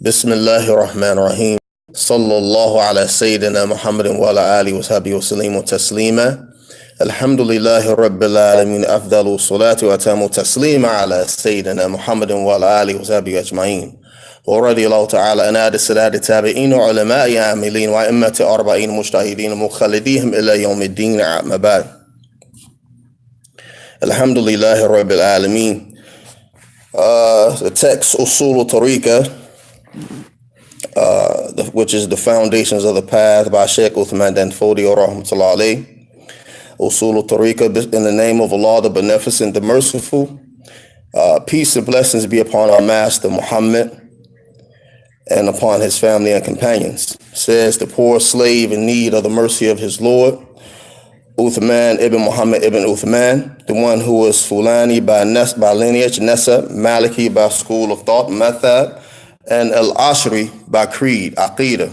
Bismillahir Rahmanir Rahim. Sallallahu ala Sayyidina Muhammadin wa ala alihi wa sahbihi wa sallim wa taslima. Alhamdulillahi Rabbil Alameen. Afdalu salatu wa tamu taslima ala Sayyidina Muhammadin wa ala alihi wa sahbihi ajma'in. ورضي الله تعالى عن السادة التابعين وعلماء عاملين وأئمة 40 مجتهدين مخلديهم إلى يوم الدين أما بعد. Alhamdulillahi Rabbil Alameen. The text Usul Tariqah, which is the foundations of the path by Sheikh Uthman Danfodi or Rahmatullah alayh. Usul Tariqah, in the name of Allah, the Beneficent, the Merciful. Peace and blessings be upon our Master Muhammad and upon his family and companions. Says the poor slave in need of the mercy of his Lord, Uthman ibn Muhammad ibn Uthman, the one who was Fulani by lineage, Nessa, Maliki by school of thought, Method, and Al-Ashri by creed, Aqidah.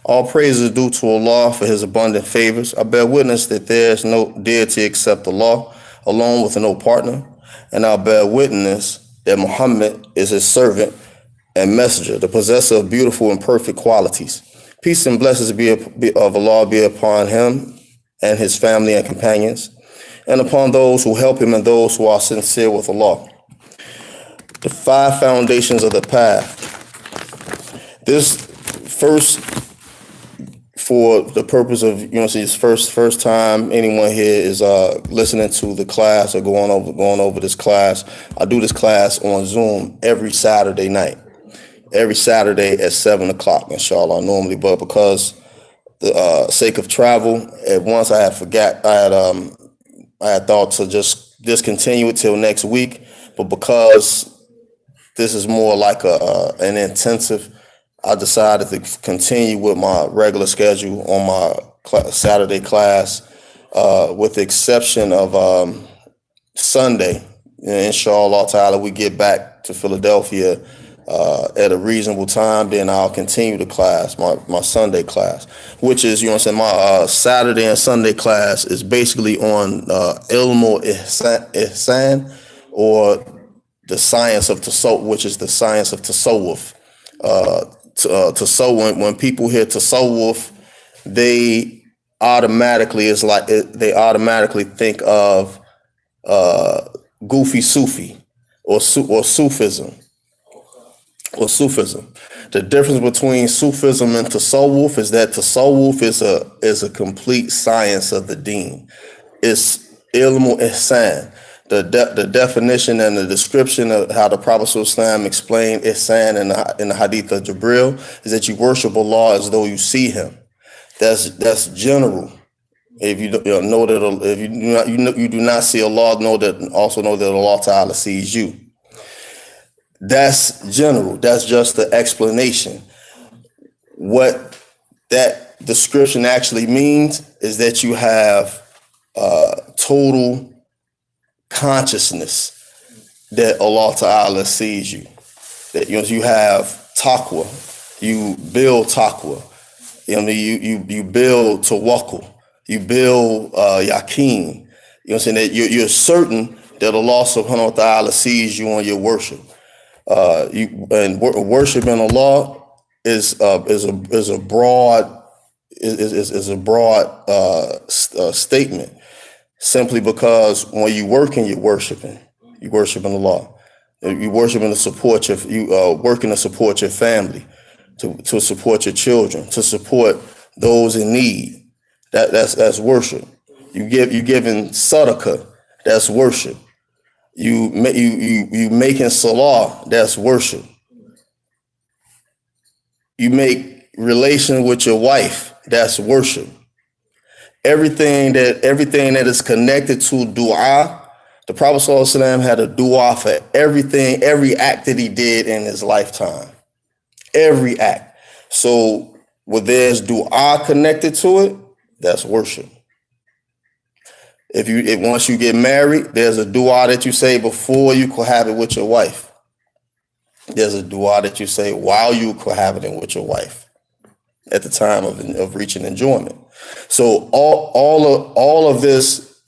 All praise is due to Allah for his abundant favors. I bear witness that there is no deity except Allah, alone with no partner. And I bear witness that Muhammad is his servant and messenger, the possessor of beautiful and perfect qualities. Peace and blessings be of Allah be upon him and his family and companions, and upon those who help him and those who are sincere with Allah. The 5 foundations of the path. This first, for the purpose of it's first time anyone here is listening to the class or going over this class. I do this class on Zoom every Saturday night, every Saturday at 7 o'clock, inshallah, normally, but because the sake of travel, at once I had thought to just discontinue it till next week, but because this is more like an intensive, I decided to continue with my regular schedule on my Saturday class, with the exception of Sunday. Inshallah ta'ala, we get back to Philadelphia at a reasonable time, then I'll continue the class, my Sunday class, which is, my Saturday and Sunday class is basically on Ilm Ihsan, or the science of Tasawwuf, which is the science of Tasawwuf. Tasawwuf, when people hear Tasawwuf, they automatically think of goofy Sufi or Sufism. The difference between Sufism and Tasawwuf is that Tasawwuf is a complete science of the deen. It's ilm ihsan. The definition and the description of how the Prophet ﷺ explained ihsan in the Hadith of Jibril is that you worship Allah as though you see Him. That's general. If you know that, if you do not see Allah, know that Allah Ta'ala sees you. That's general. That's just the explanation. What that description actually means is that you have total consciousness that Allah Ta'ala sees you. That you have taqwa. You build taqwa. You build tawakkul. You build yaqeen. That you're certain that Allah Subhanahu wa Ta'ala sees you on your worship. Worshiping Allah is a broad statement, simply because when you working, you're worshiping Allah. You're worshiping to support working to support your family, to support your children, to support those in need. That's worship. You giving sadaqah, that's worship. You making salah, that's worship. You make relation with your wife, that's worship. Everything that is connected to dua, the Prophet ﷺ had a dua for everything, every act that he did in his lifetime. Every act. So when there's dua connected to it, that's worship. If once you get married, there's a dua that you say before you cohabit with your wife. There's a dua that you say while you cohabiting with your wife at the time of reaching enjoyment. So all of this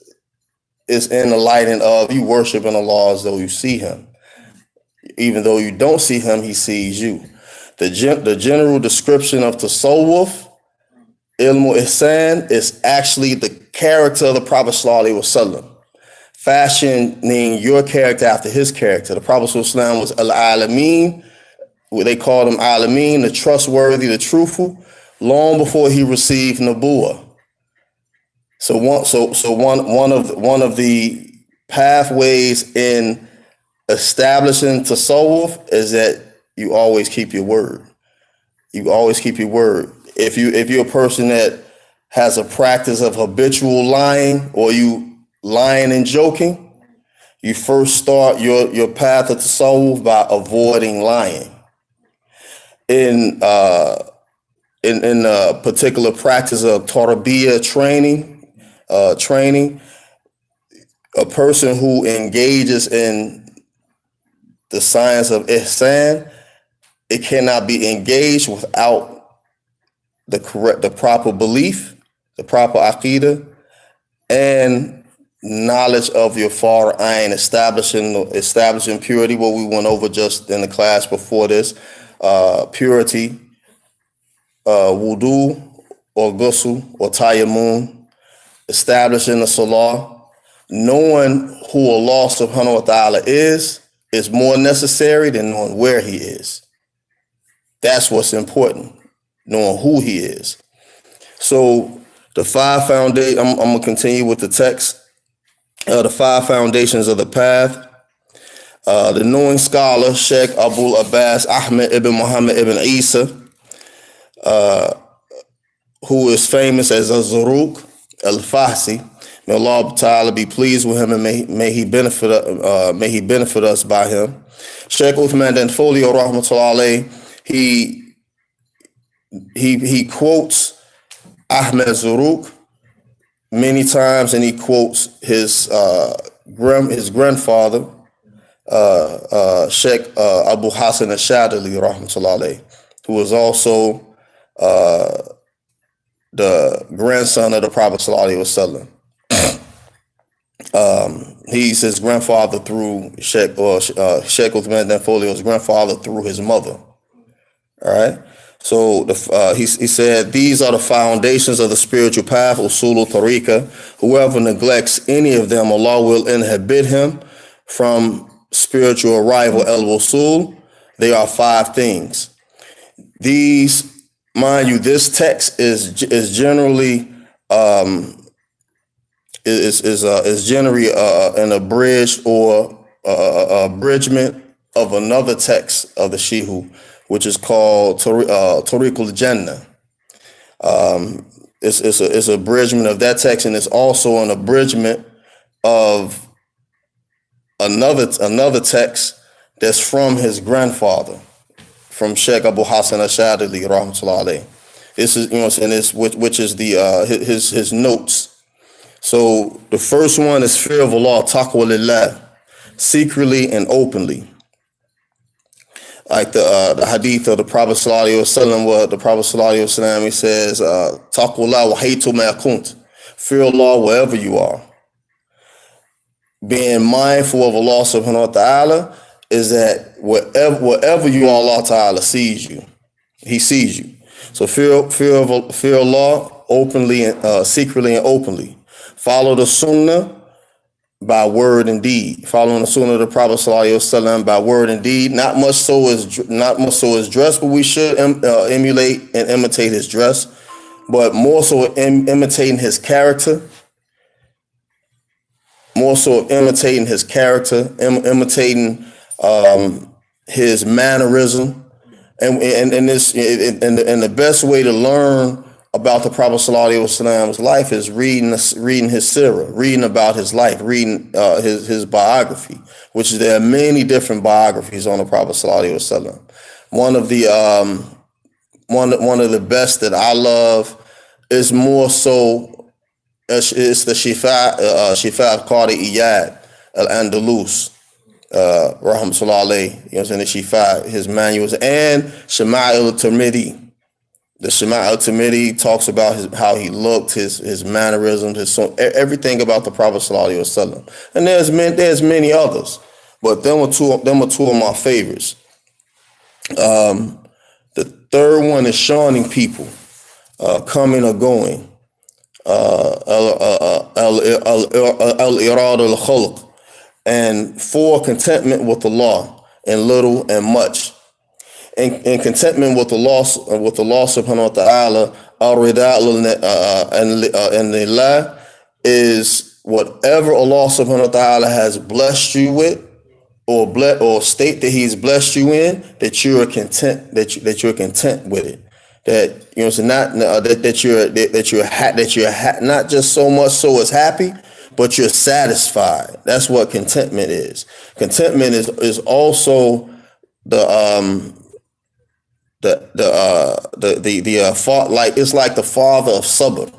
is in the lighting of you worshiping Allah as though you see Him. even though you don't see him, he sees you. The general description of tasawwuf, ilm ihsan, is actually the character of the Prophet sallallahu alaihi wasallam, fashioning your character after his character. The Prophet sallallahu alaihi wasallam was al-alameen, they called him alameen, the trustworthy, the truthful, long before he received nubuwah. So one of the pathways in establishing tasawwuf is that you always keep your word. You always keep your word. If you're a person that has a practice of habitual lying, or you lying and joking, you first start your path of tasawwuf by avoiding lying. In a particular practice of tarbiyah training, a person who engages in the science of ihsan, it cannot be engaged without the proper belief, the proper aqidah, and knowledge of your far ayn, establishing purity, what we went over just in the class before this, purity, wudu or ghusl or tayammum, establishing the salah. Knowing who Allah subhanahu wa ta'ala is more necessary than knowing where he is. That's what's important, knowing who he is. So the five foundations, I'm going to continue with the text. The five foundations of the path. The knowing scholar, Sheikh Abul Abbas Ahmed ibn Muhammad ibn Isa, who is famous as Az-Zuruq al-Fahsi. May Allah Ta'ala be pleased with him, and may he benefit us by him. Sheikh Uthman Danfodio rahmatullah alayhi, he quotes Ahmed Zuruq many times, and he quotes his grandfather, Sheikh Abu Hassan al-Shadili rahmatullah alayhi, who was also the grandson of the Prophet sallallahu alaihi wasallam. He's his grandfather through Sheikh Uthman Danfolio's grandfather through his mother. All right. So he said, these are the foundations of the spiritual path, Usul Tariqah. Whoever neglects any of them, Allah will inhibit him from spiritual arrival, al-Wusul. They are five things. These, mind you, this text is generally generally an abridged or abridgment of another text of the Shihu, which is called Tariqul Jannah. It's an abridgment of that text, and it's also an abridgment of another text that's from his grandfather, from Sheikh Abu Hassan al-Shadili rahmatullah alayhi. This is, which is his notes. So the first one is fear of Allah, taqwa lillah, secretly and openly. Like the hadith of the Prophet sallallahu alaihi wasallam, where the Prophet sallallahu alaihi wasallam, he says, taqwa Allah wa haytu ma kunt, fear Allah wherever you are. Being mindful of Allah subhanahu wa ta'ala is that wherever you are, Allah ta'ala sees you. He sees you. So fear Allah openly, secretly and openly. Follow the sunnah by word and deed. Following the sunnah of the Prophet sallallahu alaihi wasallam by word and deed. Not much so as dress, but we should emulate and imitate his dress, but more so imitating his character. More so imitating his character, imitating his mannerism, and the best way to learn about the Prophet sallallahu alaihi wasallam's life is reading his sirah, reading about his life, reading his biography, which there are many different biographies on the Prophet sallallahu alaihi wasallam. One of the best that I love is more so. It's the Shifa al-Qadi Iyad al-Andalus, rahmatullah alayhi, the Shifa, his manuals, and Shama'il al-Tirmidhi. The Shama'il al-Tirmidhi talks about how he looked, his mannerisms, everything about the Prophet sallallahu alaihi wasallam. And there's many others, But them are two of my favorites. The third one is shunning people, coming or going. Al-irad al-khulq. And 4, contentment with Allah in little and much. And contentment with Allah subhanahu wa ta'ala, al-rida and lillah, is whatever Allah subhanahu wa ta'ala has blessed you with, or state that He's blessed you in, that you are content, that you're content with it. That so not that you're not just so much so as happy, but you're satisfied. That's what contentment is. Contentment is also the like it's like the father of sabr.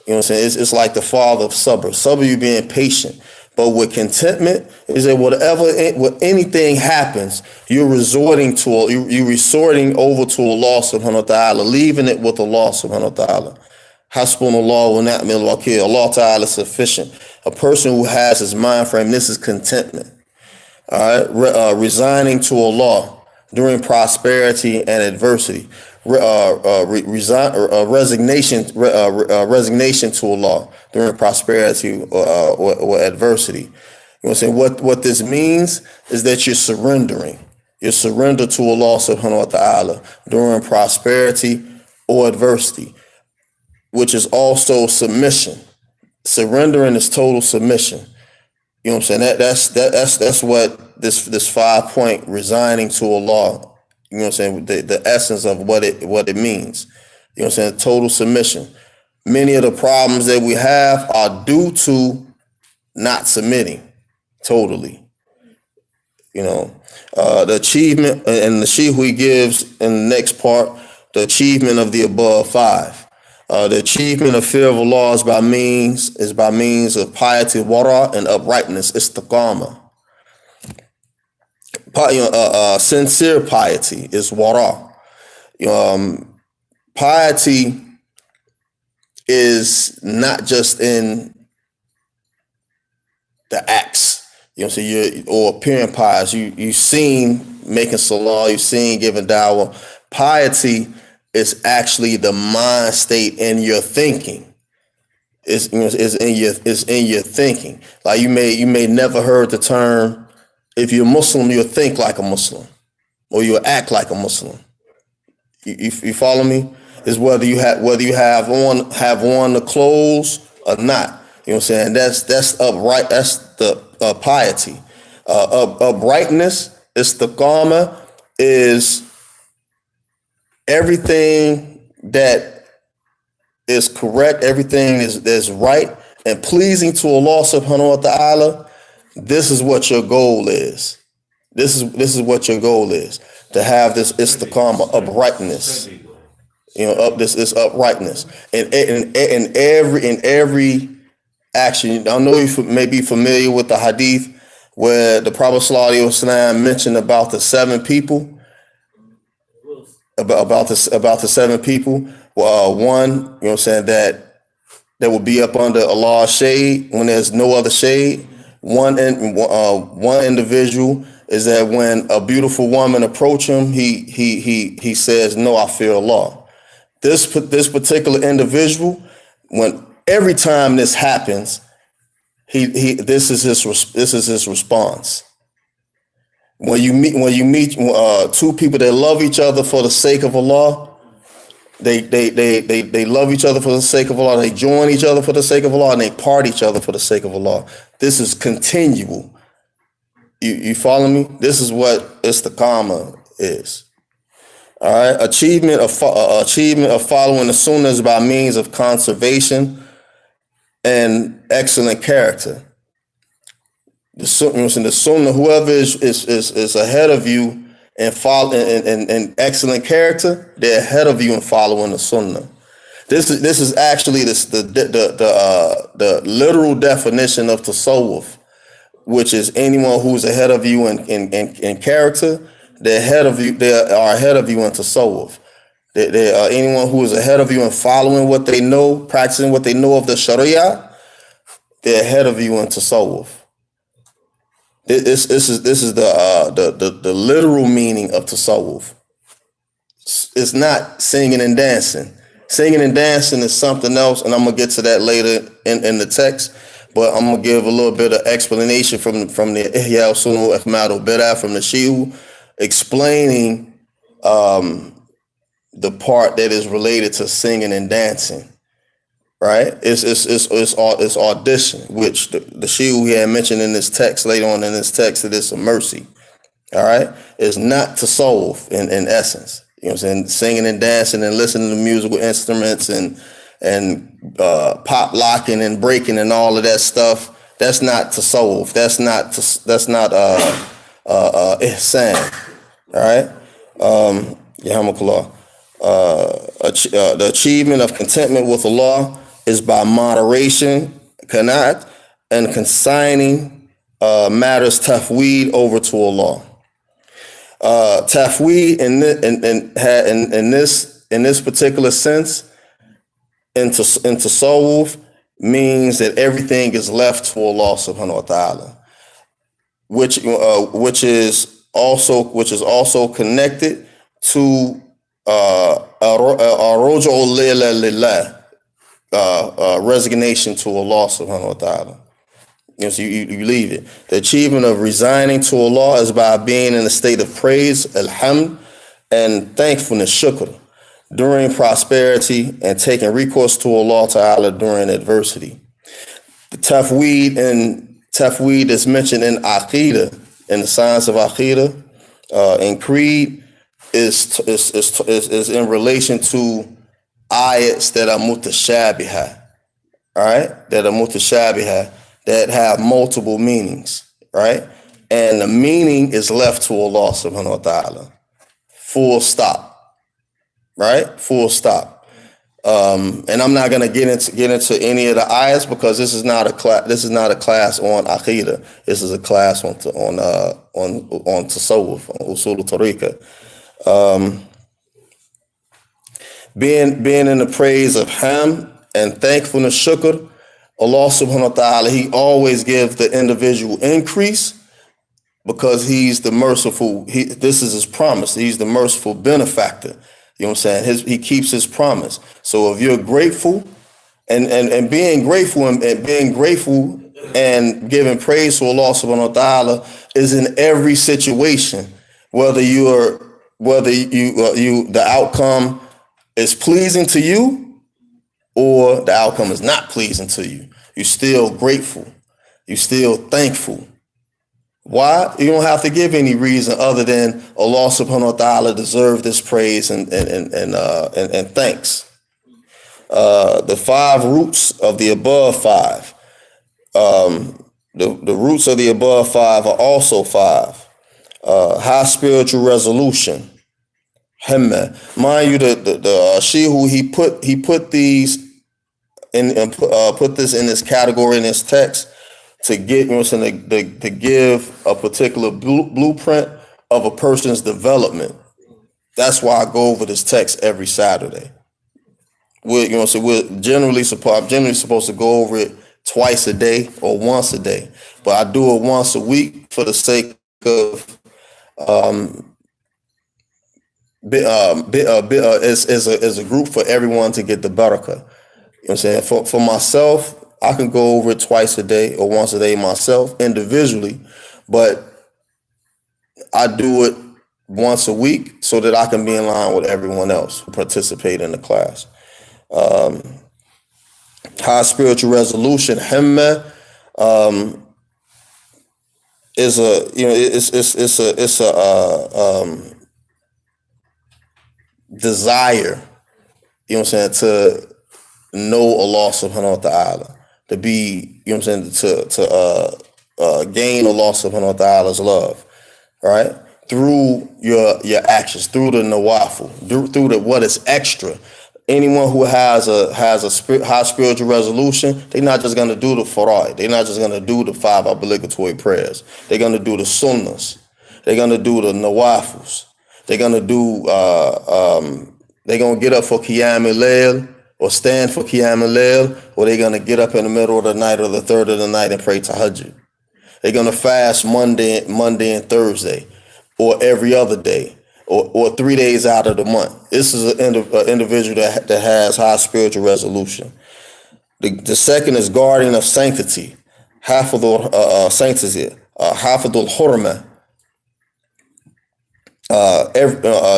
You know what I'm saying? It's like the father of sabr. Sabr, you being patient. But with contentment is that when anything happens, you're resorting over to Allah subhanahu wa ta'ala, leaving it with Allah subhanahu wa ta'ala. Hasbunallah wa ni'mal wakeel. Allah ta'ala is sufficient. A person who has his mind frame, this is contentment. All right, resigning to Allah during prosperity and adversity. Resignation to Allah during prosperity or adversity. You know what I'm saying? What this means is that you're surrendering. You surrender to Allah subhanahu wa ta'ala during prosperity or adversity, which is also submission. Surrendering is total submission. You know what I'm saying? That's what this 5-point resigning to Allah. You know what I'm saying? The essence of what it means. You know what I'm saying? Total submission. Many of the problems that we have are due to not submitting totally. You know, the achievement and the sheikh he gives in the next part, the achievement of the above 5. The achievement of fear of Allah is by means of piety, wara, and uprightness, istiqamah. Sincere piety is wara. Piety is not just in the acts, so or appearing pious. You seen making salah, you seen giving dawah. Piety is actually the mind state in your thinking. It's in your thinking. Like you may never heard the term. If you're Muslim, you'll think like a Muslim, or you'll act like a Muslim. You follow me? Is whether you have on the clothes or not. You know what I'm saying? That's upright. That's the piety. Uprightness, istiqamah, is everything that is correct, everything that's right and pleasing to Allah subhanahu wa ta'ala. This is what your goal is. This is what your goal is, to have this istiqamah, uprightness. This uprightness in every action. I know you may be familiar with the hadith where the Prophet ﷺ mentioned about the 7 people. About the 7 people. One, you know what I'm saying, that will be up under Allah's shade when there's no other shade. One individual is that when a beautiful woman approach him, he says, "No, I fear Allah." This particular individual, when every time this happens, this is his response. When you meet 2 people that love each other for the sake of Allah, they love each other for the sake of Allah. They join each other for the sake of Allah, and they part each other for the sake of Allah. This is continual. You follow me? This is what istiqamah is. All right. Achievement of following the sunnahs by means of conservation and excellent character. The sunnah, whoever is ahead of you and follow in excellent character, they're ahead of you in following the sunnah. This is actually the literal definition of tasawwuf, which is anyone who's ahead of you in character. They're ahead of you. They are ahead of you in tasawwuf. They are anyone who is ahead of you in following what they know, practicing what they know of the Sharia. They're ahead of you in tasawwuf. This is the literal meaning of tasawwuf. It's not singing and dancing. Singing and dancing is something else, and I'm gonna get to that later in the text. But I'm gonna give a little bit of explanation from the Ihya Sunnah Ahmad al-Bid'ah from the Shi'u, explaining the part that is related to singing and dancing. Right? It's audition, which the Shi'u he had mentioned in this text later on in this text that it's a mercy. All right, it's not tasawwuf in essence. You know what I'm saying? Singing and dancing and listening to musical instruments and pop locking and breaking and all of that stuff. That's not tasawwuf. That's not ihsan. All right. Yahamakullah. The achievement of contentment with Allah is by moderation, qanaat, and consigning matters tafweed over to Allah. Tafweed in this particular sense, in tasawwuf, means that everything is left to Allah subhanahu wa ta'ala, which is also connected to resignation to Allah subhanahu wa ta'ala. You know, so you leave it. The achievement of resigning to Allah is by being in a state of praise, alhamd, and thankfulness, shukr, during prosperity, and taking recourse to Allah ta'ala during adversity. The tafweed is mentioned in Aqidah, in the science of Aqidah, in Creed, is in relation to ayats that are mutashabihah, all right? That are mutashabihah, that have multiple meanings, right? And the meaning is left to Allah subhanahu wa ta'ala. Full stop, right? Full stop. And I'm not gonna get into any of the ayats because this is not a class on Aqidah. This is a class on tasawwuf, on Usul Tariqah. Being in the praise of Ham and thankfulness, shukr, Allah subhanahu wa ta'ala, he always gives the individual increase because he's the merciful. This is his promise. He's the merciful benefactor. You know what I'm saying? He keeps his promise. So if you're grateful and being grateful and giving praise to Allah subhanahu wa ta'ala is in every situation, whether the outcome is pleasing to you or the outcome is not pleasing to you. You're still grateful. You're still thankful. Why? You don't have to give any reason other than Allah subhanahu wa ta'ala deserves this praise and thanks. The 5 roots of the above 5. The roots of the above 5 are also 5. High spiritual resolution. Himma. Mind you, the Shi'u, he put these and put this in this category in this text to get, you know what I'm saying, to give a particular blueprint of a person's development. That's why I go over this text every Saturday. I'm generally supposed to go over it twice a day or once a day, but I do it once a week for the sake of as a group for everyone to get the barakah. You know what I'm saying? For myself, I can go over it twice a day or once a day myself individually, but I do it once a week so that I can be in line with everyone else who participate in the class. High spiritual resolution, himma, is a desire, you know what I'm saying, to know Allah subhanahu wa ta'ala, to be, you know what I'm saying, to gain Allah subhanahu wa ta'ala's love, right? Through your actions, through the nawafil, through the what is extra. Anyone who has a high spiritual resolution, they're not just gonna do the fara'id. They're not just gonna do the 5 obligatory prayers. They're gonna do the sunnahs. They're gonna do the nawafils. They're gonna do. They're gonna get up for Qiyam al-Layl or stand for Qiyam al-Layl, or they're gonna get up in the middle of the night or the third of the night and pray tahajjud. They're going to fast Monday and Thursday, or every other day, or 3 days out of the month. This is an individual that has high spiritual resolution. The second is guardian of sanctity, hafidul sanctity, hafidul hurma.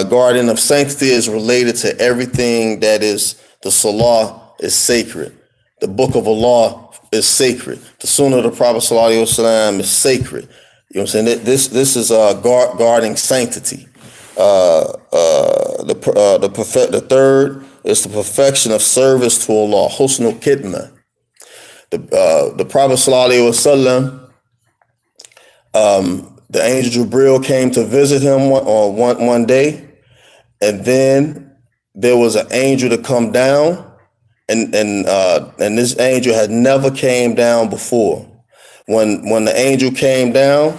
Guardian of sanctity is related to everything that is the Salah is sacred. The Book of Allah is sacred. The Sunnah of the Prophet Sallallahu Alaihi Wasallam is sacred. You know what I'm saying? This is guarding sanctity. The third is the perfection of service to Allah, husnul khidmah. The Prophet Sallallahu Alaihi Wasallam, the angel Jibril came to visit him one day, and then there was an angel to come down, and this angel had never came down before. When the angel came down,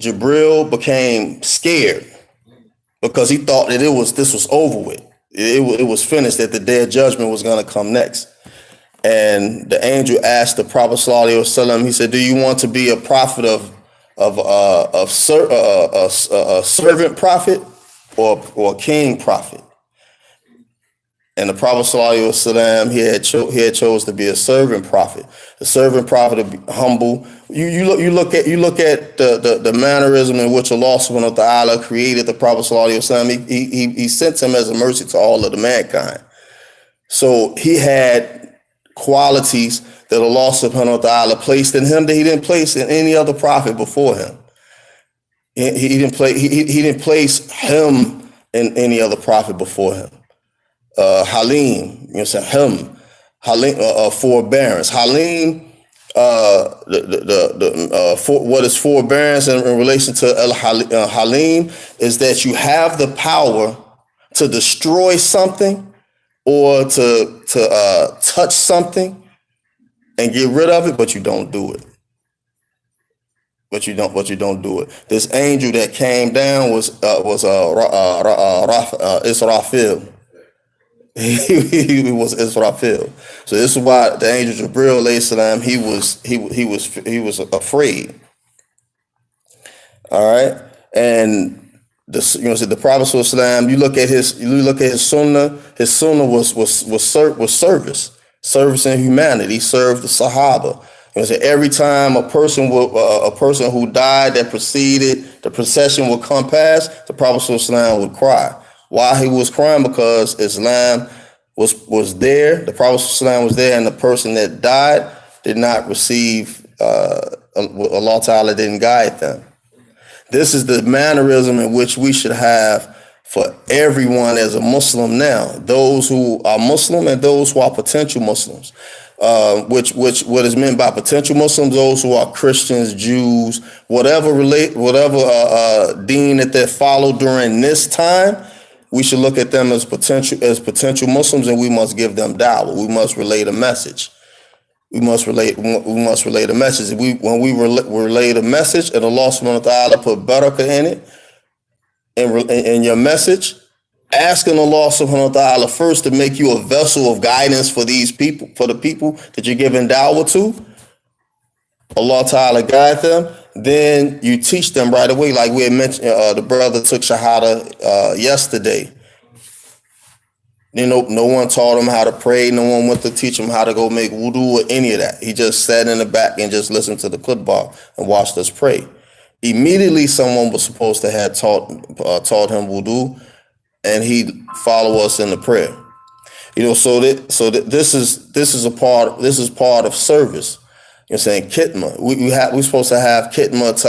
Jibril became scared because he thought that this was over with. It was finished, that the day of judgment was going to come next. And the angel asked the Prophet Sallallahu Alaihi Wasallam, he said, "Do you want to be a prophet of a servant prophet or a king prophet?" And the Prophet Sallallahu Alaihi Wasallam, he had chose to be a servant prophet. The servant prophet would be humble. You look at the mannerism in which Allah Subhanahu wa Taala created the Prophet Sallallahu Alaihi Wasallam. He sent him as a mercy to all of the mankind. So he had qualities that Allah Subhanahu wa Taala placed in him that he didn't place in any other prophet before him. He didn't place him in any other prophet before him. Halim, you know, him, Halim, forbearance. Halim, what is forbearance in relation to Halim is that you have the power to destroy something or to touch something and get rid of it, but you don't do it. But you don't do it. This angel that came down was Israfil. He was Israfil. So this is why the angel Jibril alayhi salam, he was afraid. All right, and the Prophet sallallahu alaihi wasallam, you look at his sunnah. His sunnah was service and humanity. He served the Sahaba. Every time a person who died that preceded the procession would come past, the Prophet sallallahu alaihi wasallam would cry. Why he was crying? Because Islam was there, the Prophet ﷺ was there, and the person that died did not receive, Allah Ta'ala didn't guide them. This is the mannerism in which we should have for everyone as a Muslim now, those who are Muslim and those who are potential Muslims. What is meant by potential Muslims, those who are Christians, Jews, whatever deen that they follow during this time. We should look at them as potential Muslims, and we must give them da'wah. We must relate a message. We must relate a message. When we relate a message, and Allah Subhanahu wa Taala put barakah in it, in your message, asking Allah Subhanahu wa Taala first to make you a vessel of guidance for these people, for the people that you're giving da'wah to. Allah Ta'ala guide them. Then you teach them right away. Like we had mentioned, the brother took Shahada yesterday. No one taught him how to pray. No one went to teach him how to go make wudu or any of that. He just sat in the back and just listened to the khutbah and watched us pray. Immediately, someone was supposed to have taught him wudu, and he'd follow us in the prayer. This is part of service. You're saying khidmah. We're supposed to have khidmah to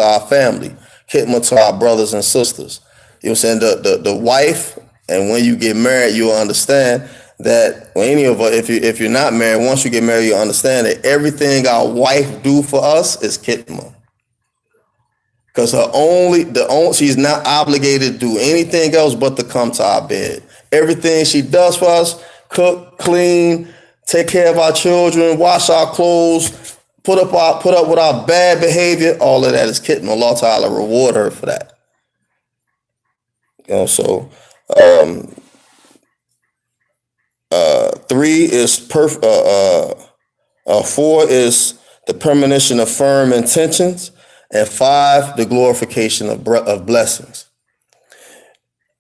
our family, khidmah to our brothers and sisters. You know what I'm saying? The wife, and when you get married, you'll understand that any of us, if you're not married, once you get married, you understand that everything our wife do for us is khidmah. Because she's not obligated to do anything else but to come to our bed. Everything she does for us, cook, clean, take care of our children, wash our clothes, put up with our bad behavior, all of that is khidmah. Allah Ta'ala reward her for that. Three is 4 is the premonition of firm intentions, and 5, the glorification of blessings.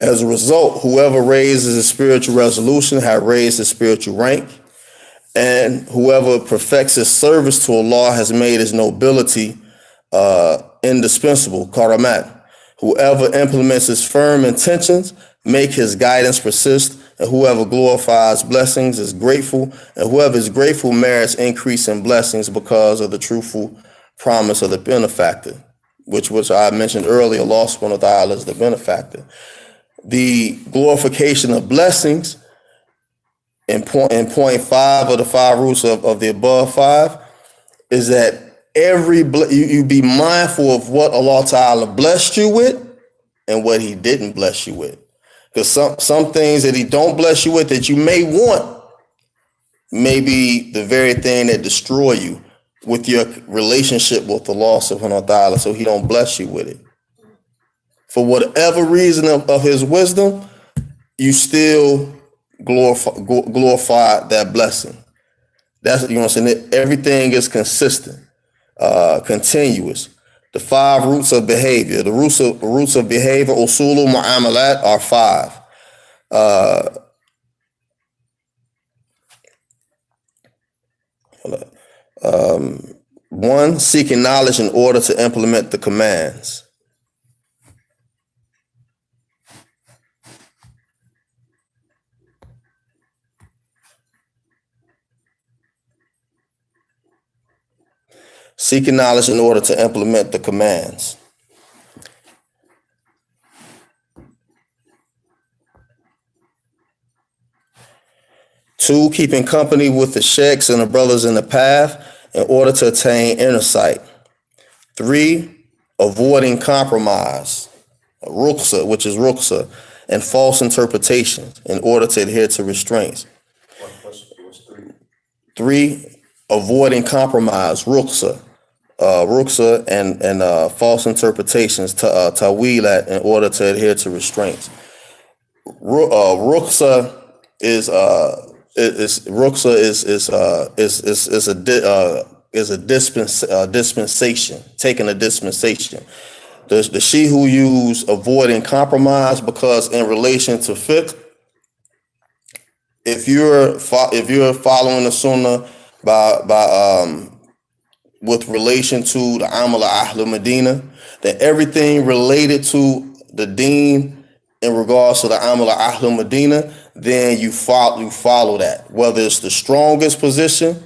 As a result, whoever raises a spiritual resolution has raised a spiritual rank, and whoever perfects his service to Allah has made his nobility indispensable, karamat. Whoever implements his firm intentions, make his guidance persist, and whoever glorifies blessings is grateful, and whoever is grateful merits increase in blessings because of the truthful promise of the benefactor, which I mentioned earlier. Allah subhanahu wa ta'ala is the benefactor. The glorification of blessings in point 5 of the 5 roots of the above 5 is that you be mindful of what Allah Ta'ala blessed you with and what he didn't bless you with. Because some things that he don't bless you with that you may want may be the very thing that destroy you with your relationship with Allah Subhanahu wa Ta'ala, so he don't bless you with it. For whatever reason of his wisdom, you still glorify that blessing. That's, you know what I'm saying? Everything is consistent, continuous. The 5 roots of behavior. The roots of behavior, usulu mu'amalat, are 5. 1, seeking knowledge in order to implement the commands. Seeking knowledge in order to implement the commands. 2, keeping company with the sheikhs and the brothers in the path in order to attain inner sight. 3, avoiding compromise, ruqsa, which is ruqsa, and false interpretations in order to adhere to restraints. What's 3? 3, avoiding compromise, ruqsa, and false interpretations, tawilat, in order to adhere to restraints. Ruqsa is a dispensation, taking a dispensation. The Shia who use avoiding compromise, because in relation to fiqh, if you're following the sunnah by with relation to the Amal Ahl Medina, then everything related to the deen in regards to the Amal Ahl Medina, then you follow that, whether it's the strongest position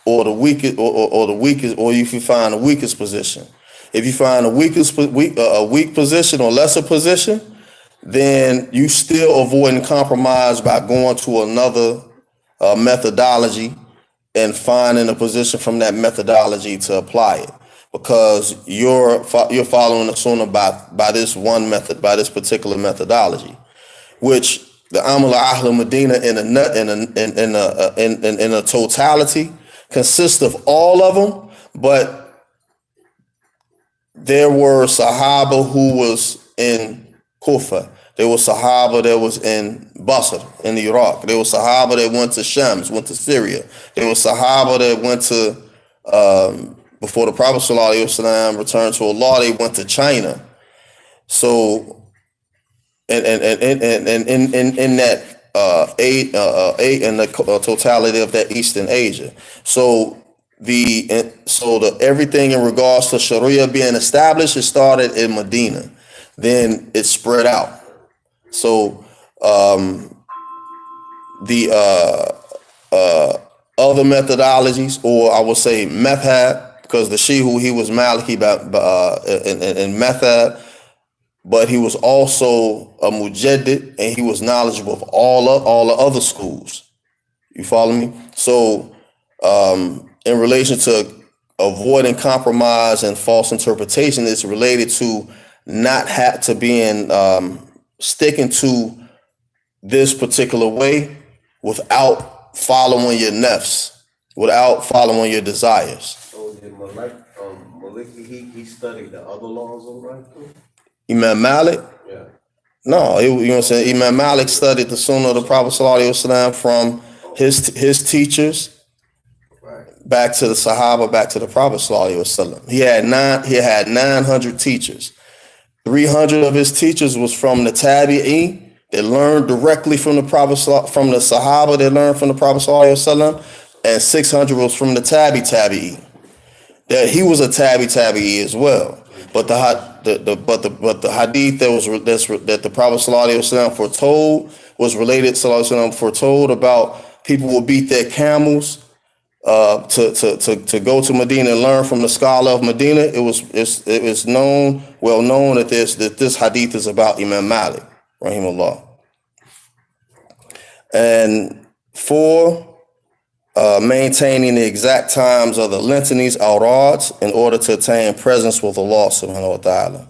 or the weakest, or the weakest, or if you find the weakest position. If you find a weak position or lesser position, then you still avoiding compromise by going to another methodology and finding a position from that methodology to apply it, because you're following the sunnah by this one method, by this particular methodology, which the Amal Ahl Medina in a totality consists of all of them, but there were Sahaba who was in Kufa. There was Sahaba that was in Basra, in Iraq. There was Sahaba that went to Shams, went to Syria. There was Sahaba that went to, before the Prophet ﷺ returned to Allah, they went to China. So, and in that in the totality of that Eastern Asia. So everything in regards to Sharia being established, it started in Medina. Then it spread out. So the other methodologies, or I would say madhab, because the Shia, he was Maliki in madhab, but he was also a mujaddid, and he was knowledgeable of all the other schools. You follow me? So in relation to avoiding compromise and false interpretation, it's related to not have to being sticking to this particular way without following your nafs, without following your desires. So did Maliki, he studied the other laws of life too? Imam Malik? Yeah. No, you know what I'm saying? Imam Malik studied the sunnah of the Prophet ﷺ from his teachers. Right. back to the Sahaba, back to the Prophet sallallahu alaihi wasallam. He had 900 teachers. 300 of his teachers was from the Tabi'in that learned directly from the Prophet, from the Sahaba that learned from the Prophet sallallahu alaihi wasallam, and 600 was from the Tabi'in. That he was a Tabi'i as well. But the hadith that the Prophet sallallahu alaihi wasallam foretold was related, sallallahu alaihi wasallam foretold about people will beat their camels to go to Medina and learn from the scholar of Medina. It was well known that this hadith is about Imam Malik, rahimahullah. And 4, maintaining the exact times of the litanies, awrads, in order to attain presence with Allah subhanahu wa ta'ala.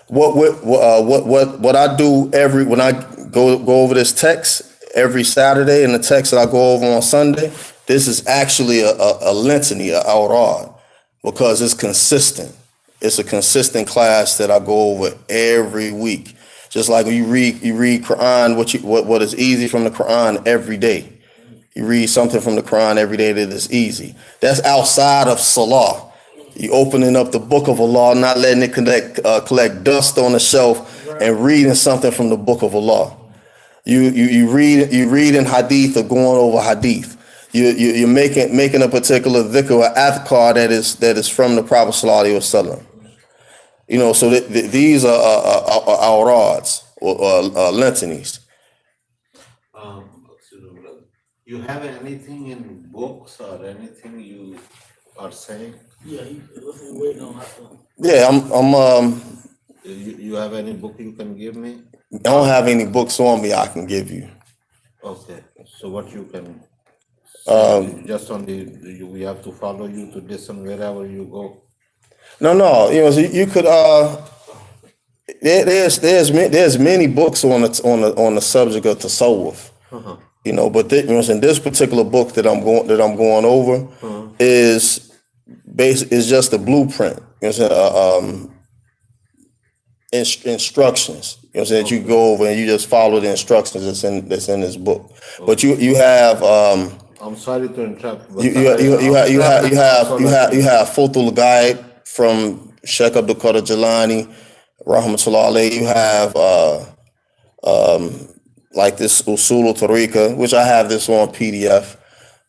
What I do when I go over this text every Saturday, and the text that I go over on Sunday, this is actually a litany, a awrad, because it's consistent. It's a consistent class that I go over every week. Just like when you read Quran, what is easy from the Quran every day. You read something from the Quran every day that is easy. That's outside of Salah. You opening up the book of Allah, not letting it collect dust on the shelf, and reading something from the book of Allah. You read in hadith or going over hadith. You're making a particular dhikr or adhkar that is from the Prophet sallallahu alaihi wasallam. So these are awrads or litanies. You have anything in books or anything you are saying? Yeah, we're waiting on that one. Yeah, I'm You have any book you can give me? I don't have any books on me I can give you. Okay, so what you can say, just only we have to follow you to listen wherever you go. No, so you could there's many books on the subject of tasawwuf. Uh-huh. But in this particular book that I'm going over is just a blueprint. Instructions. That you go over and you just follow the instructions that's in this book. But you have I'm sorry to interrupt. But you have Futhul Guide from Sheikh Abdul Qadir Jilani, rahmatullah alayhi. You have like this Usul Tariqah, which I have this on PDF,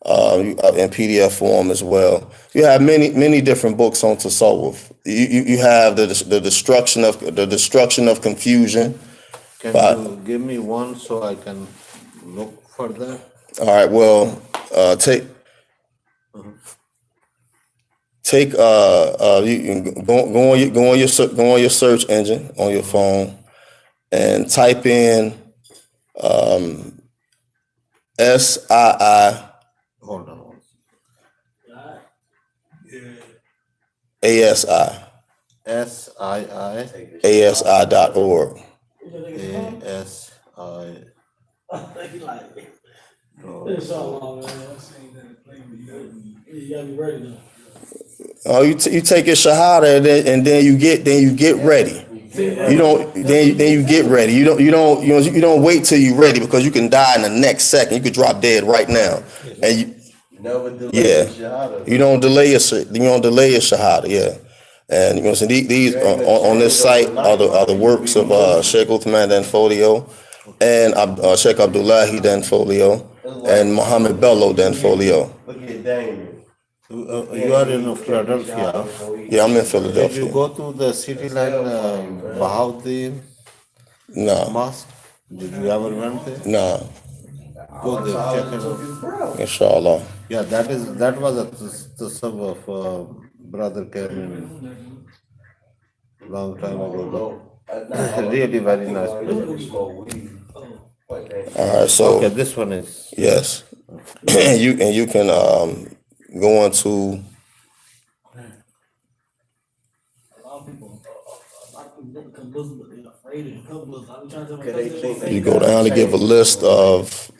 in PDF form as well. You have many different books on tasawwuf. You have the destruction of confusion. Can you give me one so I can look for that? All right. Well, take you can go on your search engine on your phone and type in SII. Hold on. ASI. SII. ASI.org. ASI. It's so long, man. You gotta be ready though. Oh, you take your shahada and then you get ready. You get ready. You don't wait till you're ready, because you can die in the next second. You could drop dead right now. And Never delay your shahada. you don't delay your shahada. Yeah. And these on this site are the works of Sheikh Uthman Danfolio and Sheikh Abdullahi Danfolio and Muhammad Bello Danfolio. Look at Damien. You are in Philadelphia. Yeah, I'm in Did Philadelphia. you go to the city line Bahauddin No, Mosque? Did you ever went there? no, Go there, check it out. inshallah. Yeah, that was a sub of brother came in long time ago. Really very nice place. All right, so Okay, this one is yes, and you can go into A lot of people become Muslim, but they're afraid to become Muslim. I'm trying to tell my They think cousin. you go down to give a list of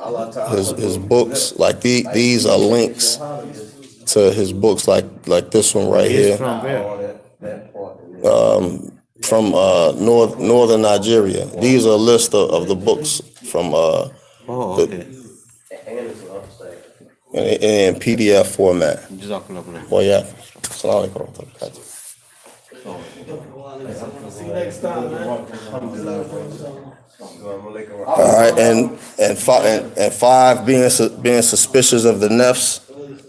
his books. Like these are links to his books, like this one right he's here, from where? from northern Nigeria. These are a list of the books from Oh, okay. in PDF format. Jazakallah khair. Well, yeah. Assalamu alaikum wa rahmatullahi. See you next time, man. All right, and five, being suspicious of the nafs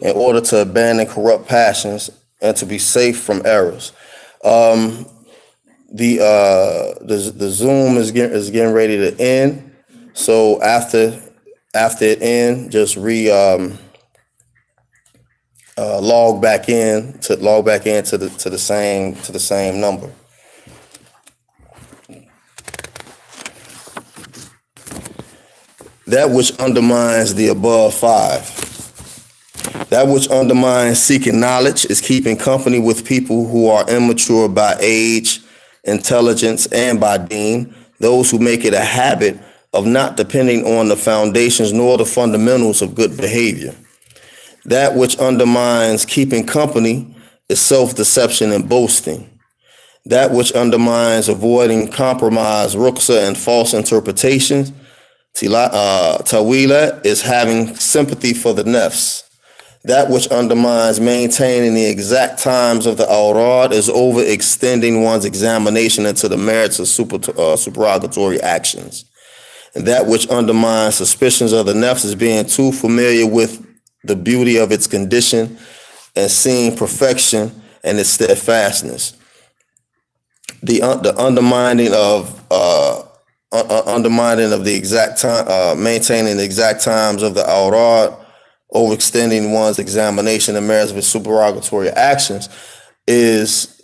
in order to abandon corrupt passions and to be safe from errors. The Zoom is getting ready to end, so after it ends, just log back into the same number. That which undermines the above five. That which undermines seeking knowledge is keeping company with people who are immature by age, intelligence, and by deen, those who make it a habit of not depending on the foundations nor the fundamentals of good behavior. That which undermines keeping company is self-deception and boasting. That which undermines avoiding compromise, ruqsa, and false interpretations, tawila, is having sympathy for the nafs. That which undermines maintaining the exact times of the awrad is overextending one's examination into the merits of supererogatory actions. And that which undermines suspicions of the nafs is being too familiar with the beauty of its condition and seeing perfection and its steadfastness. The undermining of the exact time, maintaining the exact times of the awrad, overextending one's examination and merits of its supererogatory actions is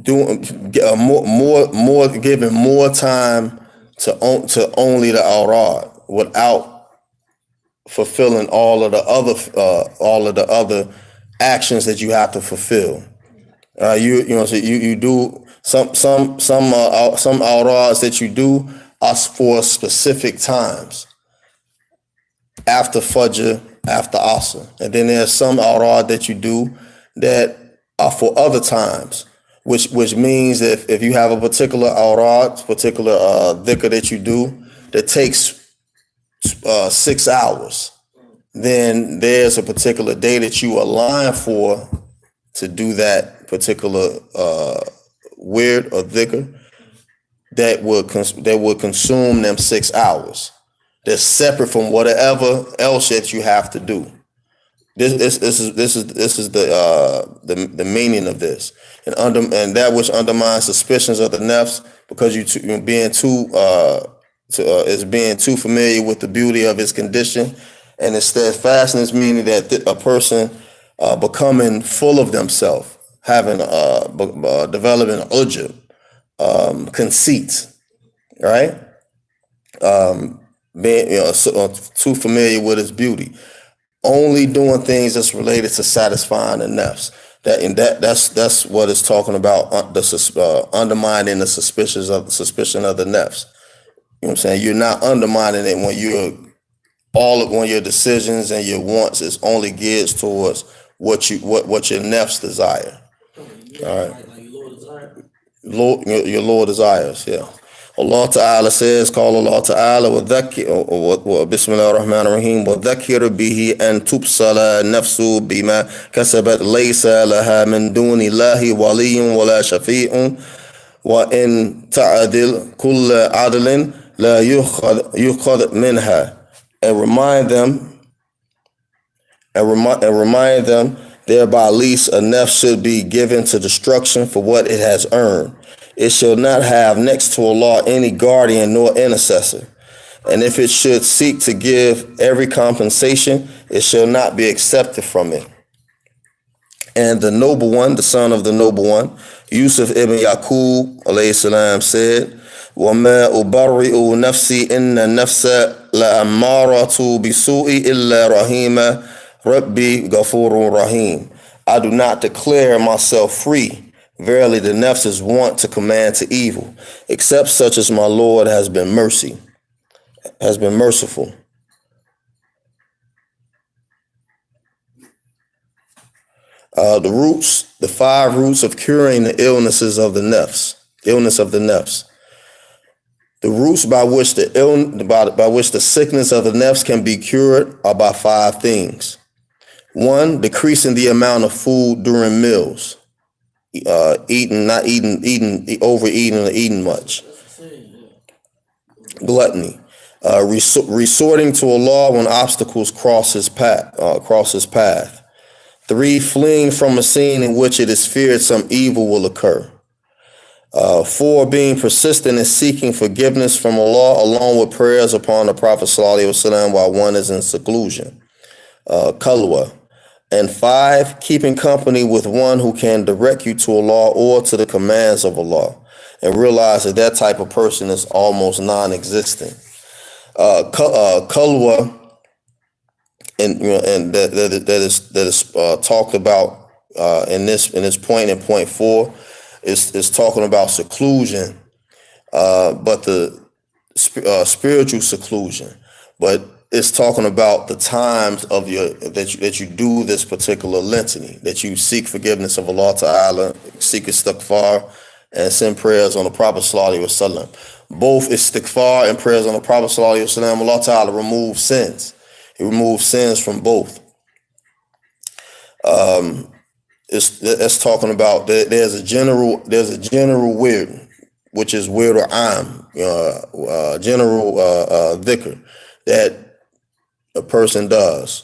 doing giving more time to only the awrad without fulfilling all of the other actions that you have to fulfill. You do some awrads that you do are for specific times, after Fajr, after Asr. And then there's some awrad that you do that are for other times, which means that if you have a particular awrad, particular dhikr that you do that takes 6 hours, then there's a particular day that you align for to do that particular wird or dhikr that would consume them 6 hours. That's separate from whatever else that you have to do. This is the meaning of this, and that which undermines suspicions of the nafs because you're being too familiar with the beauty of its condition and its steadfastness, meaning that a person becoming full of themselves, having developing ujub, conceit, right? Being too familiar with its beauty, only doing things that's related to satisfying the nafs. That's what it's talking about. Undermining the suspicion of the nafs. You know what I'm saying? You're not undermining it when when your decisions and your wants is only geared towards what your nafs desire. All right. Your Lord desires, yeah. Allah Ta'ala says, call Allah Ta'ala Bismillah ar-Rahman ar-Rahim wa dhakir bihi an tubsala nafsu bima kasabat laysa laha min duni Allahi waliyyun wa la shafi'un wa in ta'adil kulla adlin la yukhad minha. And remind them thereby at least a nafs should be given to destruction for what it has earned. It shall not have next to Allah any guardian nor intercessor. And if it should seek to give every compensation, it shall not be accepted from it. And the noble one, the son of the noble one, Yusuf ibn Yaqub alayhi salam said, وَمَا أُبَرِّئُ نَفْسِي إِنَّ النَّفْسَ لَأَمَّارَةُ بِسُوءِ إِلَّا رَحِيمًا Rabbi Ghafurur Rahim. I do not declare myself free. Verily, the nafs is wont to command to evil, except such as my Lord has been merciful. The 5 roots of curing the illness of the nafs. The roots by which by which the sickness of the nafs can be cured are by 5 things. 1, decreasing the amount of food during meals, overeating or eating much. Gluttony, resorting to Allah when obstacles cross his path. 3, fleeing from a scene in which it is feared some evil will occur. 4, being persistent in seeking forgiveness from Allah along with prayers upon the Prophet ﷺ while one is in seclusion. Kalwa. And 5, keeping company with one who can direct you to Allah or to the commands of Allah, and realize that that type of person is almost non-existent. Kalwa, and that is talked about in this point, in point 4, is talking about seclusion, but the spiritual seclusion, but it's talking about the times of that you do this particular litany, that you seek forgiveness of Allah Ta'ala, seek istighfar, and send prayers on the Prophet Sallallahu Alaihi Wasallam. Both istighfar and prayers on the Prophet Sallallahu Alaihi Wasallam, Allah Ta'ala removes sins. He removes sins from both. It's talking about there's a general weird, which is weird or general dhikr that a person does,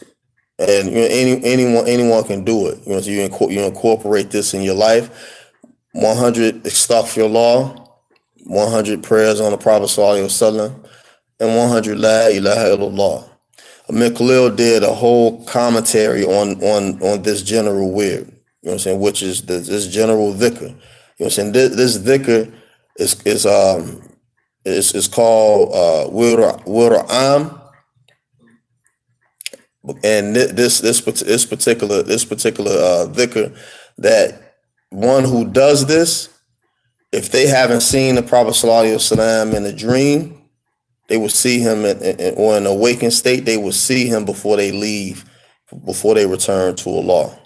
and anyone can do it. So you incorporate this in your life. 100 astaghfirullah, 100 prayers on the Prophet Sallallahu Alaihi Wasallam, and 100 la ilaha illallah. Amir Khalil did a whole commentary on this general weird. You know what I'm saying? Which is this general dhikr. You know what I'm saying? This dhikr is called wir am. And this particular dhikr, that one who does this, if they haven't seen the Prophet Sallallahu Alaihi Wasallam in a dream, they will see him or in an awakened state. They will see him before they leave, before they return to Allah.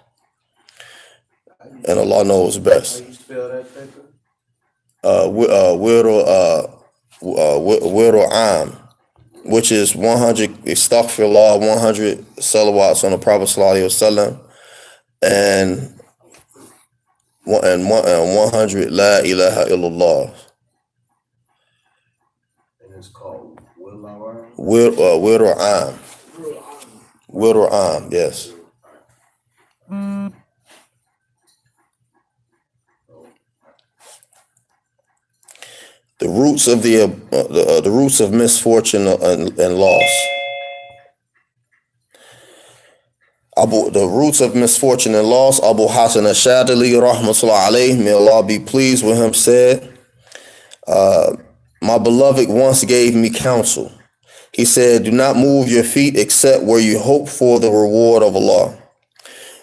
And Allah knows best. How you spell that dhikr? Wiru am, which is 100 astaghfirullah, 100 salawats on the Prophet Sallallahu Alaihi Wasallam, and 100 la ilaha illallah. And it's called Wilawar. Wiru am. Wiru am, yes. The roots of misfortune and loss. The roots of misfortune and loss. Abu Hassan al-Shadili, rahmatullah alayh, may Allah be pleased with him, said, my beloved once gave me counsel. He said, do not move your feet except where you hope for the reward of Allah.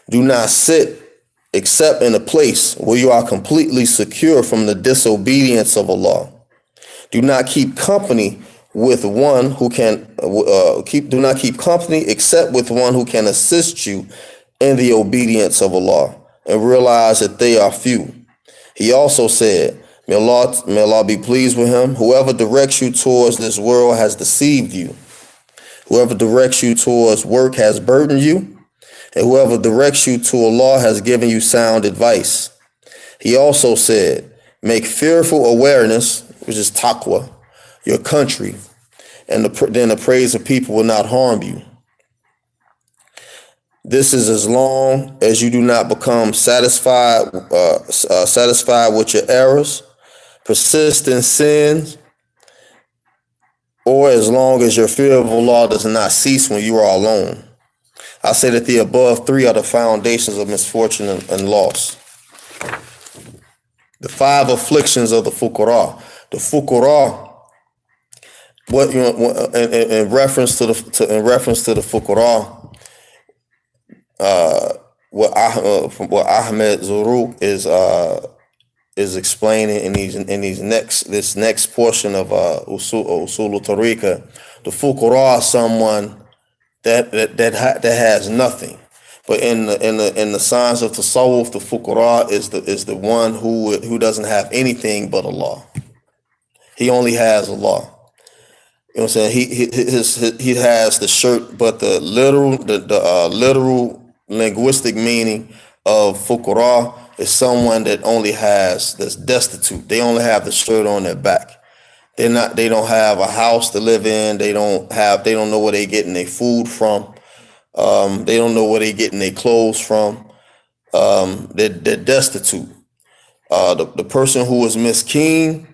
Do not sit except in a place where you are completely secure from the disobedience of Allah. Do not keep company with one who can do not keep company except with one who can assist you in the obedience of Allah, and realize that they are few. He also said, may Allah be pleased with him, whoever directs you towards this world has deceived you. Whoever directs you towards work has burdened you, and whoever directs you to Allah has given you sound advice. He also said, make fearful awareness, which is taqwa, your country, and then the praise of people will not harm you. This is as long as you do not become satisfied with your errors, persist in sins, or as long as your fear of Allah does not cease when you are alone. I say that the above 3 are the foundations of misfortune and loss. The 5 afflictions of the fuqara. The fuqara, in reference to the fuqara, what Ahmed Zarruq is explaining in this next portion of Usul Tariqah. The fuqara is someone that has nothing. But in the signs of tasawwuf, the fuqara is the one who doesn't have anything but Allah. He only has Allah. You know what I'm saying? He has the shirt, but the literal linguistic meaning of fuqara is someone that only has that's destitute. They only have the shirt on their back. They don't have a house to live in. They don't know where they're getting their food from. They don't know where they're getting their clothes from. They're destitute. The person who is miskeen,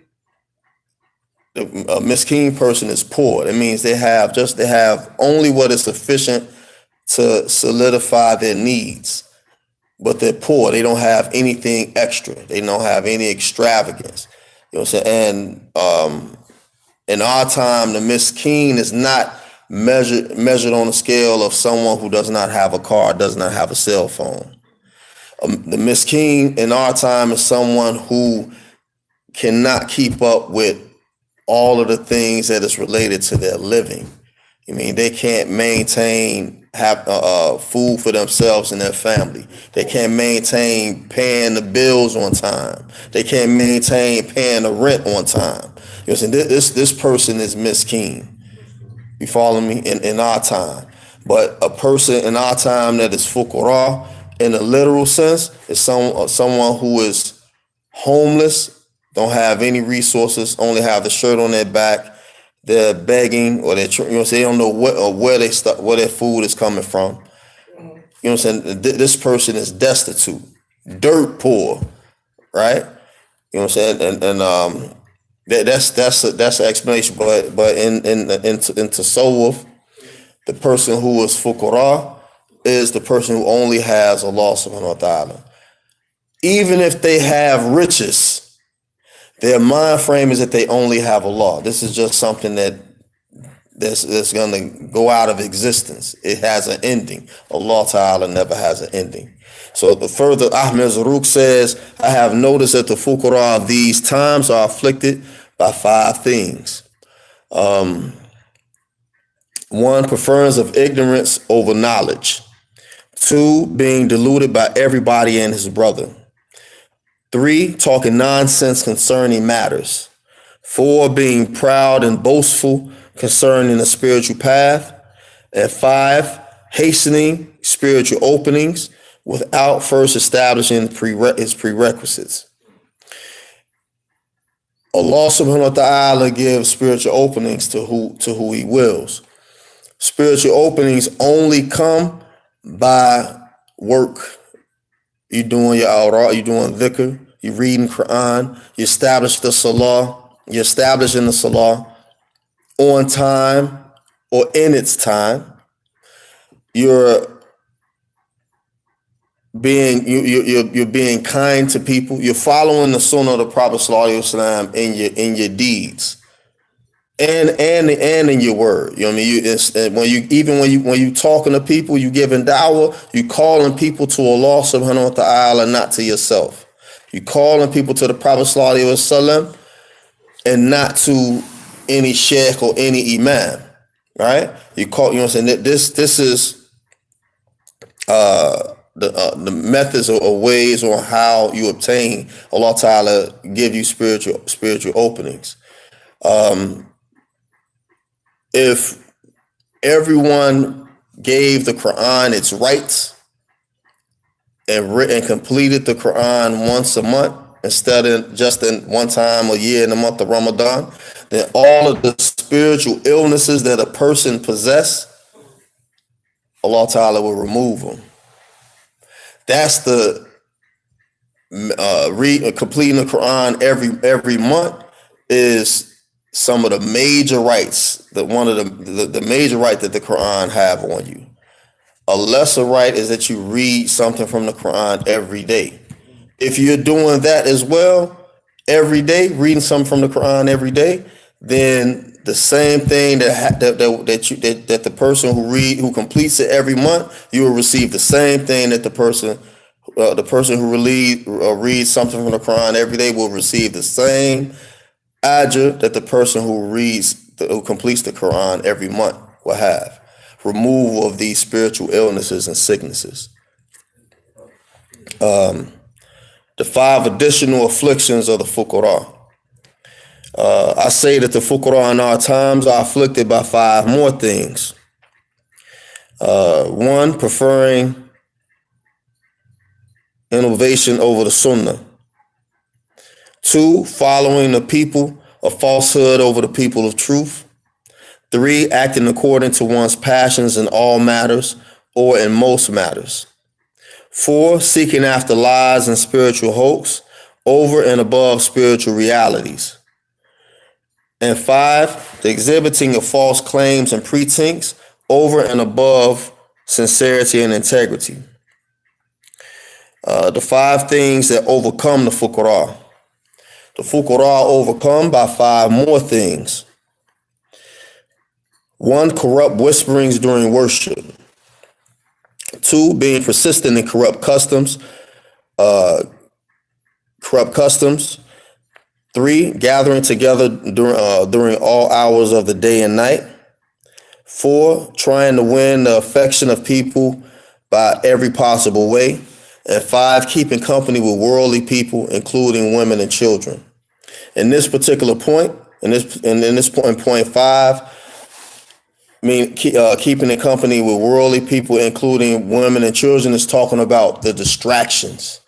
a miskeen person is poor. It means they have only what is sufficient to solidify their needs, but they're poor. They don't have anything extra. They don't have any extravagance. You know what I'm saying? And in our time, the miskeen is not measured on a scale of someone who does not have a car, does not have a cell phone. The miskeen in our time is someone who cannot keep up with all of the things that is related to their living. I mean, they can't have food for themselves and their family. They can't maintain paying the bills on time. They can't maintain paying the rent on time. You know what I'm saying? This person is miskeen. You follow me? In our time. But a person in our time that is fuqara, in a literal sense, is someone who is homeless, don't have any resources, only have the shirt on their back. They're begging, or they don't know where their food is coming from. You know what I'm saying? This person is destitute, dirt poor, right? You know what I'm saying? And that's an explanation. But in tasawwuf, the person who is fuqara is the person who only has Allah subhanahu wa ta'ala. Even if they have riches, their mind frame is that they only have Allah. This is just something that's going to go out of existence. It has an ending. Allah Ta'ala never has an ending. So the further Ahmed Zarruq says, I have noticed that the fuqara of these times are afflicted by 5 things. 1, preference of ignorance over knowledge. 2, being deluded by everybody and his brother. 3, talking nonsense concerning matters. 4, being proud and boastful concerning the spiritual path. And 5, hastening spiritual openings without first establishing its prerequisites. Allah subhanahu wa ta'ala gives spiritual openings to who he wills. Spiritual openings only come by work. You're doing your awrah, you're doing dhikr, you're reading Quran, you establish the salah, you're establishing the salah on time or in its time. You're being kind to people. You're following the sunnah of the Prophet sallallahu alaihi wasallam in your deeds. And in your word, you know what I mean. When you talking to people, you giving da'wah, you calling people to Allah subhanahu wa ta'ala, not to yourself. You calling people to the Prophet sallallahu alaihi wasallam, and not to any sheikh or any imam, right? You know what I'm saying. This is the methods or ways on how you obtain Allah Ta'ala give you spiritual openings. If everyone gave the Quran its rights and completed the Quran once a month instead of just in one time a year in the month of Ramadan, then all of the spiritual illnesses that a person possess, Allah Ta'ala will remove them. That's the completing the Quran every month is some of the major rights, one of the major right that the Quran have on you. A lesser right is that you read something from the Quran every day. If you're doing that as well, every day, reading something from the Quran every day, then the same thing that the person who completes it every month, you will receive the same thing that the person who reads something from the Quran every day will receive the same ajr that the person who completes the Quran every month will have. Removal of these spiritual illnesses and sicknesses. The 5 additional afflictions of the fuqara. I say that the fuqara in our times are afflicted by 5 more things. 1, preferring innovation over the sunnah. 2, following the people of falsehood over the people of truth. 3, acting according to one's passions in all matters or in most matters. 4, seeking after lies and spiritual hoax over and above spiritual realities. And 5, the exhibiting of false claims and pretense over and above sincerity and integrity. The 5 things that overcome the fuqara. The fuqara overcome by 5 more things. 1, corrupt whisperings during worship. 2, being persistent in corrupt customs. 3, gathering together during all hours of the day and night. 4, trying to win the affection of people by every possible way. And 5, keeping company with worldly people, including women and children. In this particular point, in this point 5, keeping in company with worldly people, including women and children, is talking about the distractions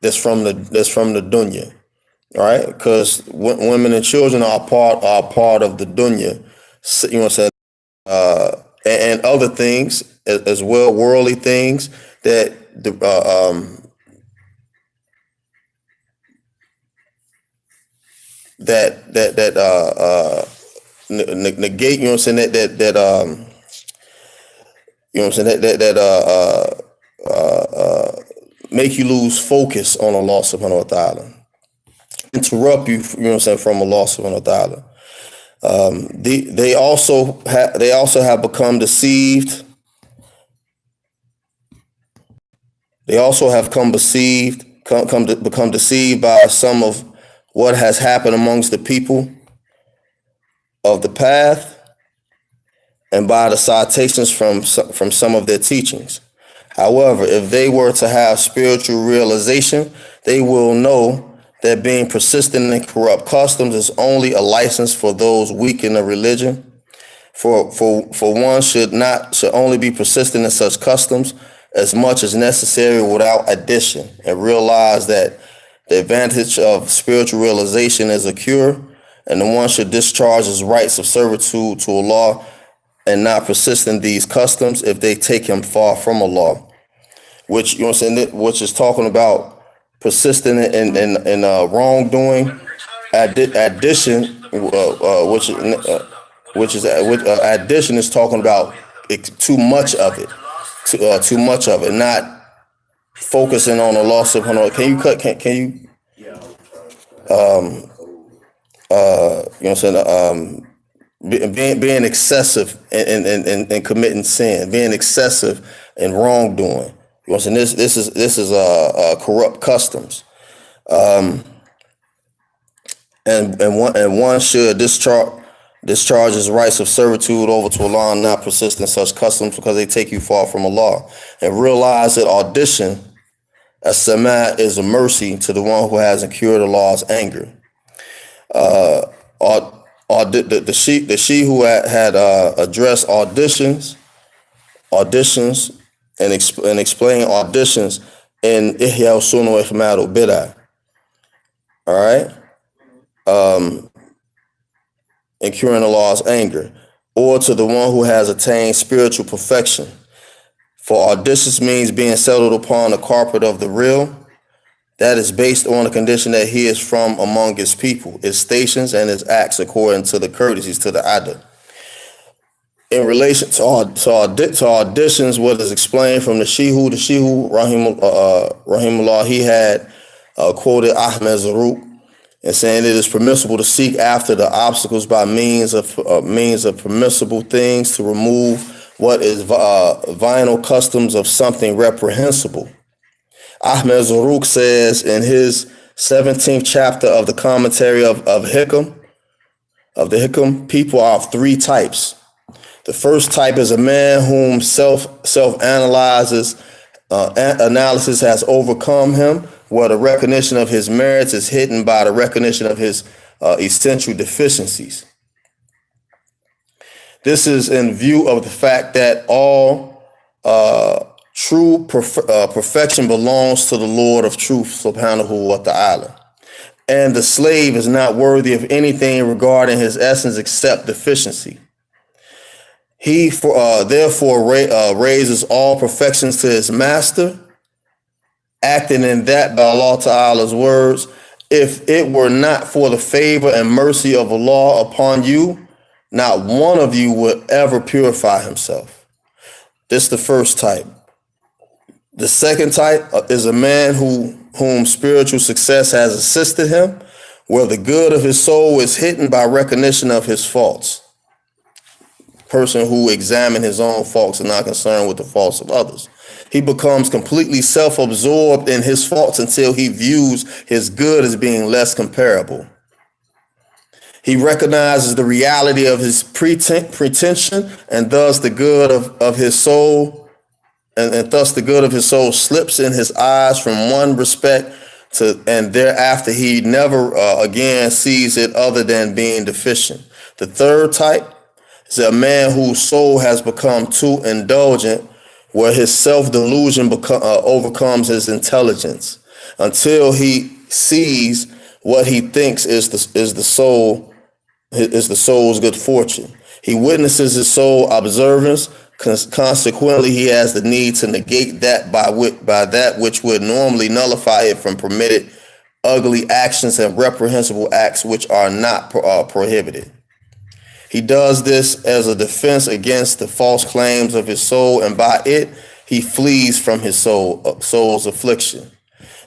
that's from the dunya. All right, because women and children are part of the dunya, you know what I'm saying, and other things as well, worldly things that negate, you know what I'm saying, you know what I'm saying, make you lose focus on Allah subhanahu wa ta'ala. Interrupt you, you know what I'm saying, from Allah subhanahu wa ta'ala. They also have become deceived. They also have become deceived by some of what has happened amongst the people of the path and by the citations from some of their teachings. However, if they were to have spiritual realization, they will know that being persistent in corrupt customs is only a license for those weak in the religion. For one should only be persistent in such customs as much as necessary without addition, and realize that the advantage of spiritual realization is a cure, and the one should discharge his rights of servitude to Allah and not persist in these customs if they take him far from Allah. Which, you know what I'm saying, which is talking about persisting in wrongdoing. Addition, addition is talking about too much of it, not focusing on Allah subhanahu wa ta'ala. Can you you know what I'm saying, being excessive and committing sin, being excessive in wrongdoing. You know what I'm saying? This is corrupt customs, and one should discharge his rights of servitude over to Allah and not persist in such customs because they take you far from Allah, and realize that audition, as sama, is a mercy to the one who has incurred Allah's anger. The she who had addressed auditions and explain auditions in Ihya Sunnah wa Ihmadul Bid'ah. All right, incurring Allah's anger, or to the one who has attained spiritual perfection. For auditions means being settled upon the carpet of the real. That is based on the condition that he is from among his people, his stations, and his acts according to the courtesies to the adab. In relation to auditions, what is explained from the Shihu Rahimullah, he had quoted Ahmed Zarruq and saying it is permissible to seek after the obstacles by means of permissible things to remove what is venal customs of something reprehensible. Ahmed Zarruq says in his 17th chapter of the commentary of the Hikam, people are of 3 types. The first type is a man whom analysis has overcome him, where the recognition of his merits is hidden by the recognition of his essential deficiencies. This is in view of the fact that all true perfection belongs to the Lord of truth, subhanahu wa ta'ala. And the slave is not worthy of anything regarding his essence except deficiency. He therefore raises all perfections to his master, acting in that by Allah Ta'ala's words, if it were not for the favor and mercy of Allah upon you, not one of you would ever purify himself. This is the first type. The second type is a man whom spiritual success has assisted him, where the good of his soul is hidden by recognition of his faults. Person who examines his own faults and not concerned with the faults of others. He becomes completely self-absorbed in his faults until he views his good as being less comparable. He recognizes the reality of his pretension, and thus the good of his soul, and thus the good of his soul slips in his eyes from one respect to, and thereafter he never again sees it other than being deficient. The third type is a man whose soul has become too indulgent, where his self-delusion overcomes his intelligence until he sees what he thinks is the soul's good fortune. He witnesses his soul observance. Consequently, he has the need to negate that by that which would normally nullify it from permitted ugly actions and reprehensible acts which are not prohibited. He does this as a defense against the false claims of his soul, and by it he flees from his soul's affliction.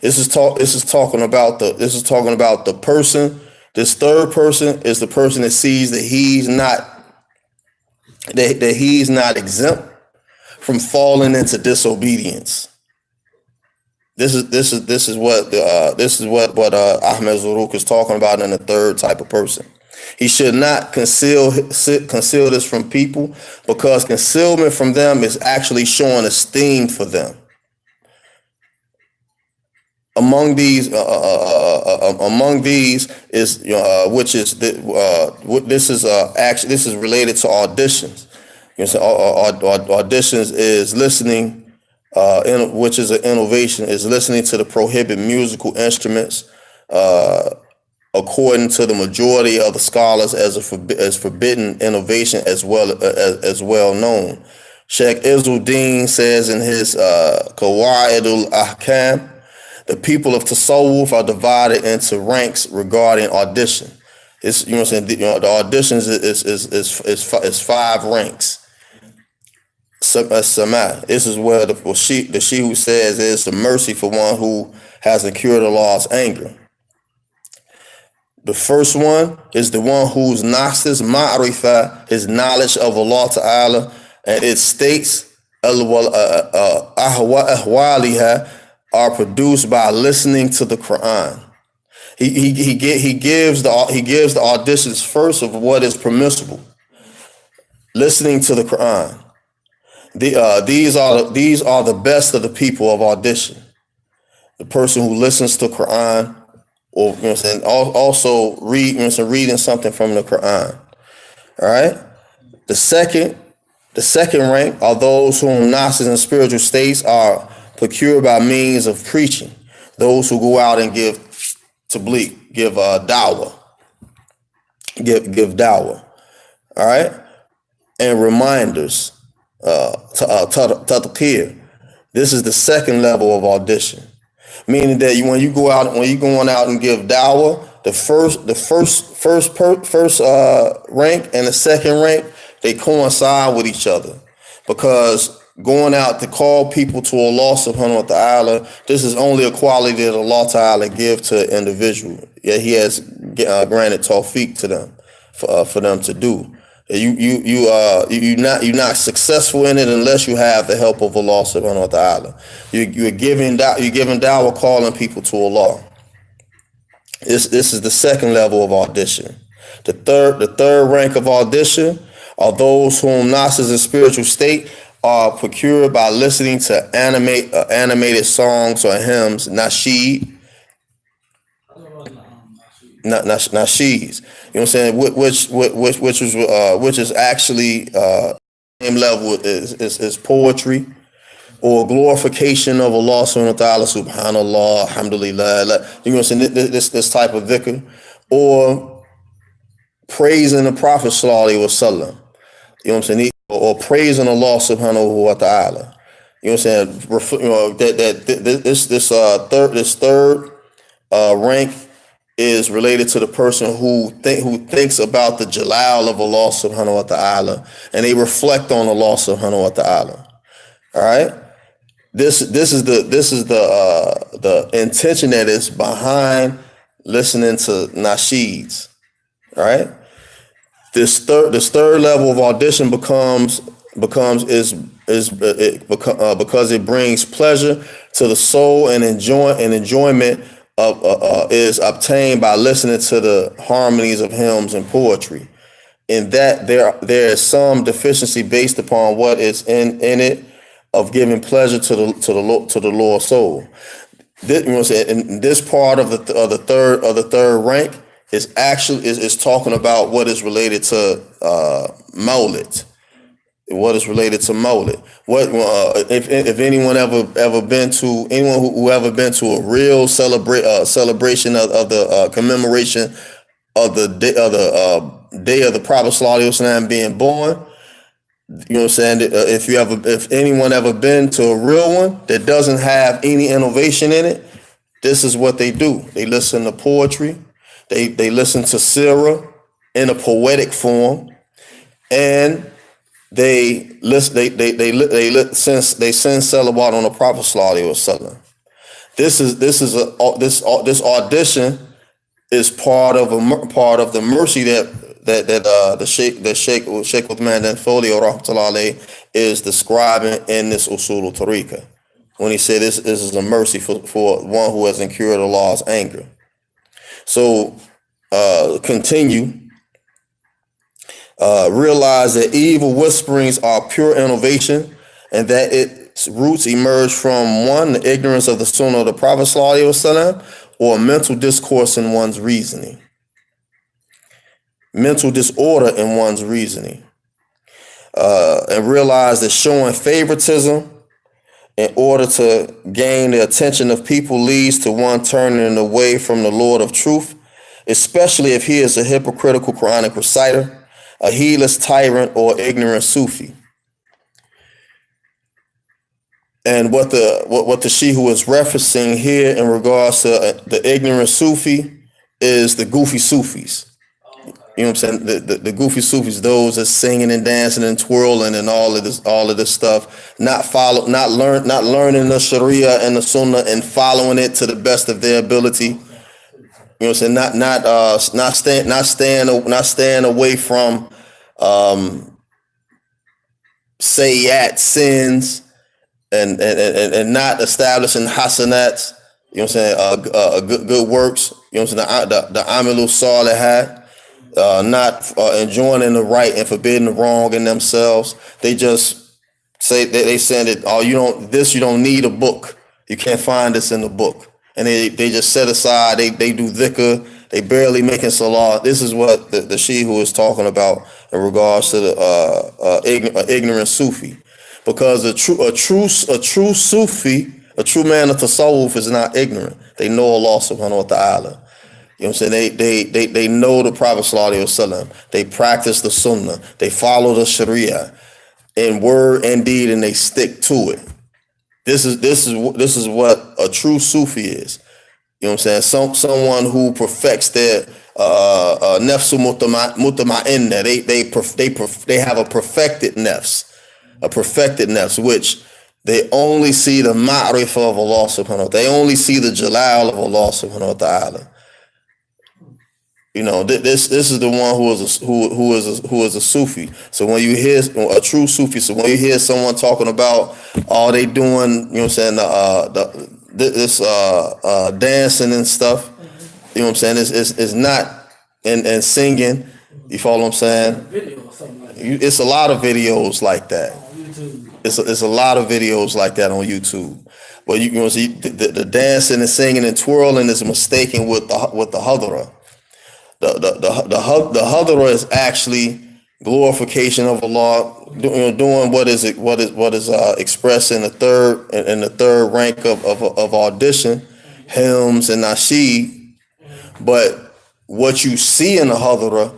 This is talking about the person. This third person is the person that sees that he's not exempt from falling into disobedience. This is what Ahmed Zarruq is talking about in the third type of person. He should not conceal this from people, because concealment from them is actually showing esteem for them. Among these is this is related to auditions. Auditions is listening, which is an innovation, is listening to the prohibited musical instruments. According to the majority of the scholars, as forbidden innovation as well known. Sheikh Izzuddin says in his Qawaid al-Ahkam, the people of Tasawwuf are divided into ranks regarding audition. It's, the auditions is 5 ranks. Sama. This is where the Shi'u says is the mercy for one who has incurred Allah's anger. The first one is the one whose nastis ma'rifah, his knowledge of Allah Ta'ala, and it states ahwaliha are produced by listening to the Quran. He gives the auditions first of what is permissible. Listening to the Quran. These are the best of the people of audition. The person who listens to Quran, or also reading something from the Quran. All right. The second rank are those whom nastas and spiritual states are procured by means of preaching. Those who go out and give tabligh, give dawah, give dawah. All right, and reminders. Tadqir. This is the second level of audition. Meaning that when you're going out and give dawah, the first rank and the second rank, they coincide with each other, because going out to call people to Allah subhanahu wa ta'ala, this is only a quality that Allah ta'ala give to an individual. Yet He has granted tawfiq to them for them to do. You're not successful in it unless you have the help of Allah subhanahu wa ta'ala. You're giving dawah, calling people to Allah. This is the second level of audition. The third rank of audition are those whom nasas in spiritual state are procured by listening to animated songs or hymns, nasheed. not she's. You know what I'm saying? Which is actually same level is poetry or glorification of Allah subhanahu wa ta'ala, subhanallah, alhamdulillah. You know what I'm saying? This type of dhikr, or praising the Prophet sallallahu alaihi wasallam. You know what I'm saying? Or praising Allah subhanahu wa ta'ala. You know what I'm saying? This third rank is related to the person who thinks about the jalal of Allah subhanahu wa ta'ala, and they reflect on Allah subhanahu wa ta'ala. All right. This is the intention that is behind listening to nasheeds. All right. This third level of audition because it brings pleasure to the soul and enjoyment of is obtained by listening to the harmonies of hymns and poetry. In that there is some deficiency based upon what is in it of giving pleasure to the lower soul. This, you know what I'm saying? And this part of the third rank is actually is talking about what is related to Maulid. What is related to Maulid? What if anyone ever been to who ever been to a real celebration of the commemoration of the day of the Prophet Sallallahu Alaihi Wasallam being born? You know what I'm saying? If anyone ever been to a real one that doesn't have any innovation in it, this is what they do. They listen to poetry. They listen to Sirah in a poetic form, and they send salawat on the Prophet Sallallahu Alaihi Wasallam. This audition is part of the mercy that Sheikh Uthman bin Fodio rahmatullahi alayhi is describing in this Usul Tariqah when he said this is a mercy for one who has incurred Allah's anger. So continue. Realize that evil whisperings are pure innovation, and that its roots emerge from one, the ignorance of the Sunnah of the Prophet Sallallahu Alaihi Wasallam, or mental discourse in one's reasoning. Mental disorder in one's reasoning. And realize that showing favoritism in order to gain the attention of people leads to one turning away from the Lord of truth, especially if he is a hypocritical Quranic reciter, a heedless tyrant, or ignorant Sufi. And what the Shehu is referencing here in regards to the ignorant Sufi is the goofy Sufis. You know what I'm saying? The goofy Sufis, those that singing and dancing and twirling and all of this stuff, not learning the Sharia and the Sunnah and following it to the best of their ability. You know what I'm saying? Not staying away from sayyat sins and not establishing hasanats. You know what I'm saying? Good works. You know what I'm saying? The amilu salihat. Not enjoying the right and forbidding the wrong in themselves. They just say that they saying that you don't need a book. You can't find this in the book. And they just set aside, they do dhikr, they barely making salah. This is what the Shehu is talking about in regards to the ignorant Sufi. Because a true Sufi, a true man of tasawwuf is not ignorant. They know Allah subhanahu wa ta'ala. You know what I'm saying? They know the Prophet Sallallahu Alaihi Wasallam. They practice the Sunnah. They follow the Sharia in word and deed, and they stick to it. This is what a true Sufi is. You know what I'm saying? Someone who perfects their nafsu mutma'inna. They have a perfected nafs, which they only see the ma'rifah of Allah subhanahu wa ta'ala. They only see the jalal of Allah subhanahu wa ta'ala. You know, this is the one who is a Sufi. So when you hear a true Sufi, so when you hear someone talking about all they doing, you know what I'm saying, this dancing and stuff, you know what I'm saying, it's not and singing. You follow what I'm saying? Video or something like that. It's a lot of videos like that. On YouTube. It's a lot of videos like that on YouTube. But you know, see the dancing and singing and twirling is mistaken with the hadra. The hadra is actually glorification of Allah, doing what is expressed in the third rank of audition, hymns and nasheed. But what you see in the hadra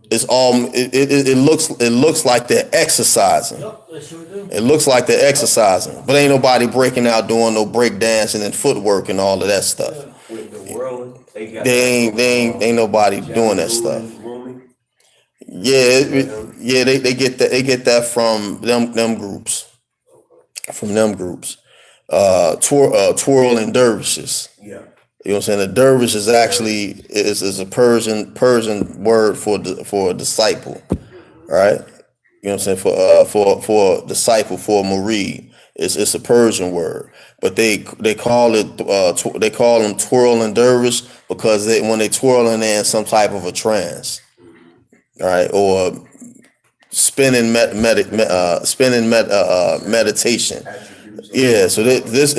is it looks like they're exercising. Yup, they sure do. It looks like they're exercising, but ain't nobody breaking out doing no break dancing and footwork and all of that stuff. With the whirling, they got Ain't nobody doing that stuff. Yeah, they get that from them groups, twirling dervishes. Yeah. You know what I'm saying? The dervish is actually is a Persian word for a disciple, right? You know what I'm saying? For a disciple, for a murid, it's a Persian word, but they call it they call them twirling dervish because when they twirling, they're in some type of a trance, right? Or spinning meditation. Yeah, so this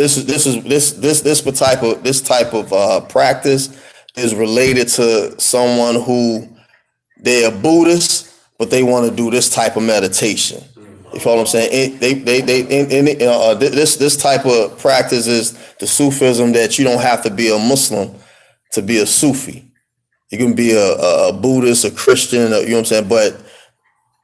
type of practice is related to someone who they're a Buddhist, but they want to do this type of meditation. You follow what I'm saying? This type of practice is the Sufism that you don't have to be a Muslim to be a Sufi. You can be a Buddhist, a Christian, you know what I'm saying, but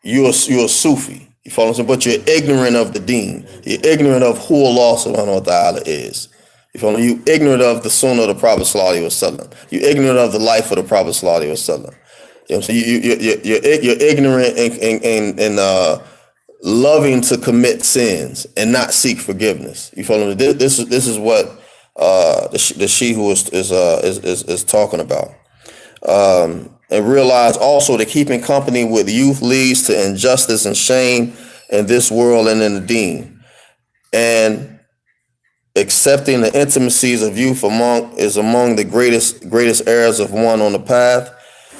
you're a Sufi. You follow what I'm saying? But you're ignorant of the deen. You're ignorant of who Allah subhanahu wa ta'ala is. You follow me? You're ignorant of the sunnah of the Prophet sallallahu alaihi wasallam. You're ignorant of the life of the Prophet sallallahu alaihi wasallam. You know what I'm saying? You're ignorant and loving to commit sins and not seek forgiveness. You follow me? This is what the Shehu is talking about. And realize also that keeping company with youth leads to injustice and shame in this world and in the deen. And accepting the intimacies of youth is among the greatest errors of one on the path.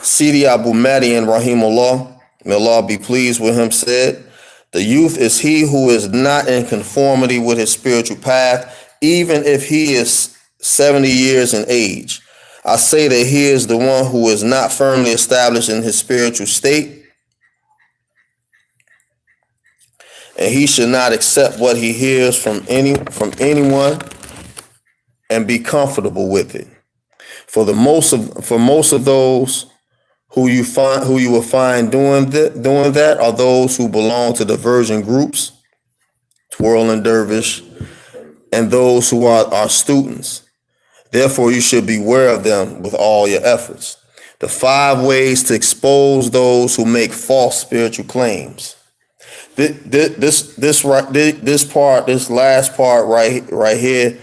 Sidi Abu Madian rahimullah, may Allah be pleased with him, said, the youth is he who is not in conformity with his spiritual path, even if he is 70 years in age. I say that he is the one who is not firmly established in his spiritual state, and he should not accept what he hears from anyone and be comfortable with it. For most of those who you will find doing that are those who belong to divergent groups, twirling dervish, and those who are students. Therefore, you should beware of them with all your efforts. The 5 ways to expose those who make false spiritual claims. This last part right here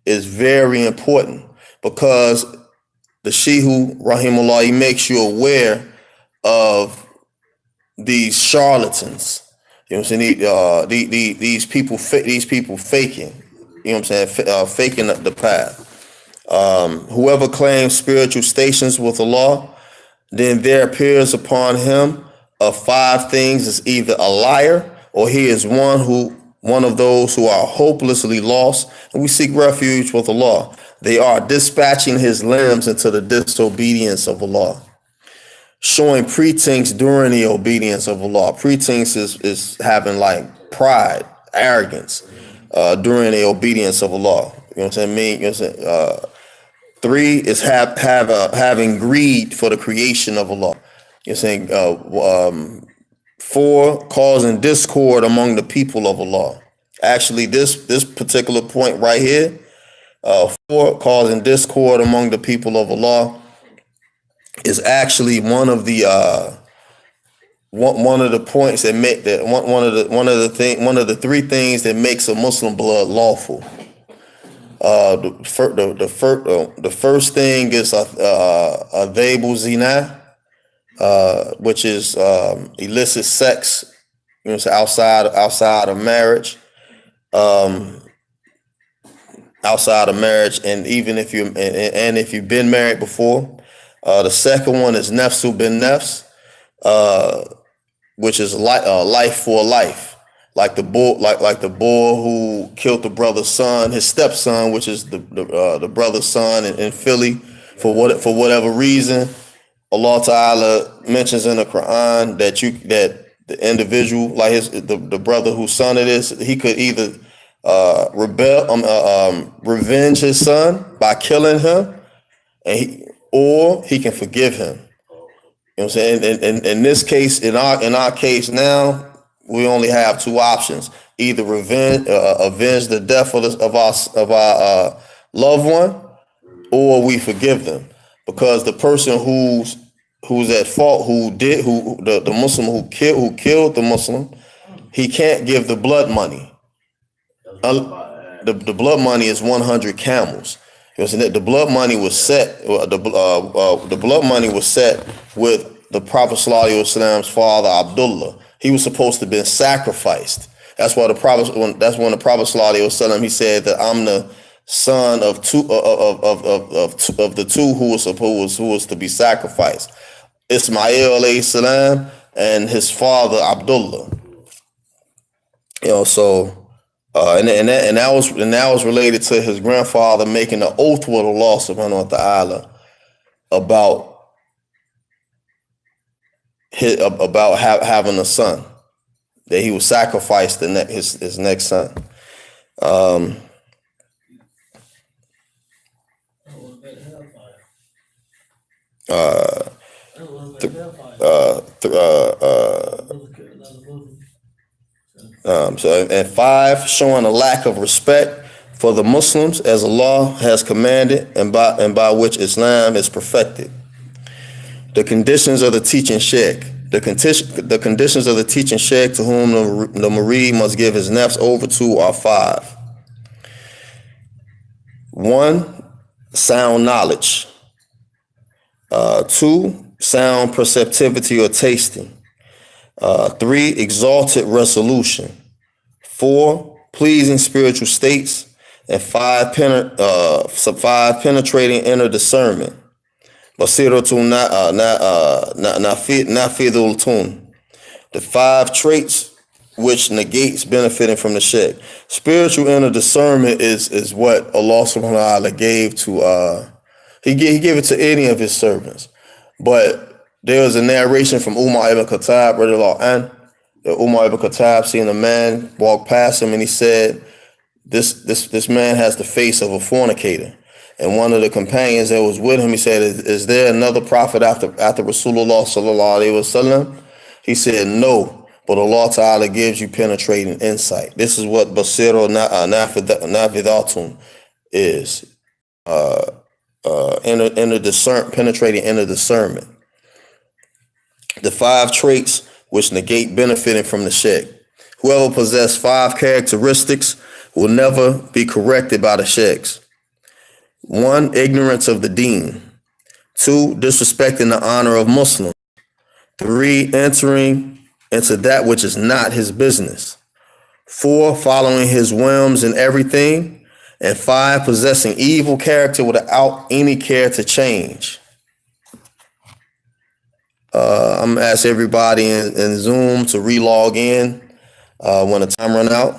is very important because the Shehu rahimullah, he makes you aware of these charlatans. You know what I'm saying? These people faking. You know what I'm saying? Faking the path. Whoever claims spiritual stations with Allah, then there appears upon him of 5 things is either a liar or he is one of those who are hopelessly lost, and we seek refuge with Allah. They are dispatching his limbs into the disobedience of Allah, showing pretense during the obedience of Allah. Pretense is having like pride, arrogance during the obedience of Allah. You know what I'm saying? You know what I'm saying? 3 is having greed for the creation of Allah. You know what I'm saying? 4, causing discord among the people of Allah. Actually, this particular point right here, 4, causing discord among the people of Allah, is actually one of the points that make that one of the 3 things that makes a Muslim blood lawful. The first thing is adhabu zina, which is illicit sex, you know, so outside of marriage, and even if you've been married before. The second one is nafsu bin nafs, which is life for life. Like the bull who killed the brother's son, his stepson, which is the brother's son in Philly, for whatever reason, Allah Ta'ala mentions in the Quran that the individual, like the brother whose son it is, he could either revenge his son by killing him, or he can forgive him. You know what I'm saying? And in this case, in our case now, we only have two options: either avenge the death of our loved one, or we forgive them, because the person who's at fault, the Muslim who killed the Muslim, he can't give the blood money. The blood money is 100 camels. You know what I'm saying? The blood money was set. The blood money was set with the Prophet Sallallahu Alaihi Wasallam's father Abdullah. He was supposed to have been sacrificed. That's why that's when the Prophet Sallallahu Alaihi Wasallam, he said that I'm the son of the two who was to be sacrificed, Ismail alayhi salam and his father Abdullah. You know, so and that was related to his grandfather making an oath with Allah subhanahu wa ta'ala about having a son, that he would sacrifice his next son. And 5, showing a lack of respect for the Muslims as Allah has commanded and by which Islam is perfected. The conditions of the teaching sheikh. The conditions of the teaching sheikh to whom the murid must give his nafs over to are 5. 1, sound knowledge. 2, sound perceptivity or tasting. 3, exalted resolution. 4, pleasing spiritual states. And 5, penetrating inner discernment. Basiratun nafidul tun. The 5 traits which negates benefiting from the sheikh. Spiritual inner discernment is what Allah subhanahu wa ta'ala gave to He gave it to any of his servants. But there was a narration from Umar ibn Khattab, radiallahu anhu, that Umar ibn Khattab seen a man walk past him and he said, this man has the face of a fornicator. And one of the companions that was with him, he said, is there another prophet after Rasulullah sallallahu alaihi wasallam? He said, no, but Allah Ta'ala gives you penetrating insight. This is what Basiro Nafidatun is. Penetrating inner discernment. The 5 traits which negate benefiting from the sheikh. Whoever possesses 5 characteristics will never be corrected by the sheikhs. 1, ignorance of the deen. 2, disrespecting the honor of Muslims. 3, entering into that which is not his business. 4, following his whims in everything. And 5, possessing evil character without any care to change. I'm going to ask everybody in Zoom to re-log in when the time run out.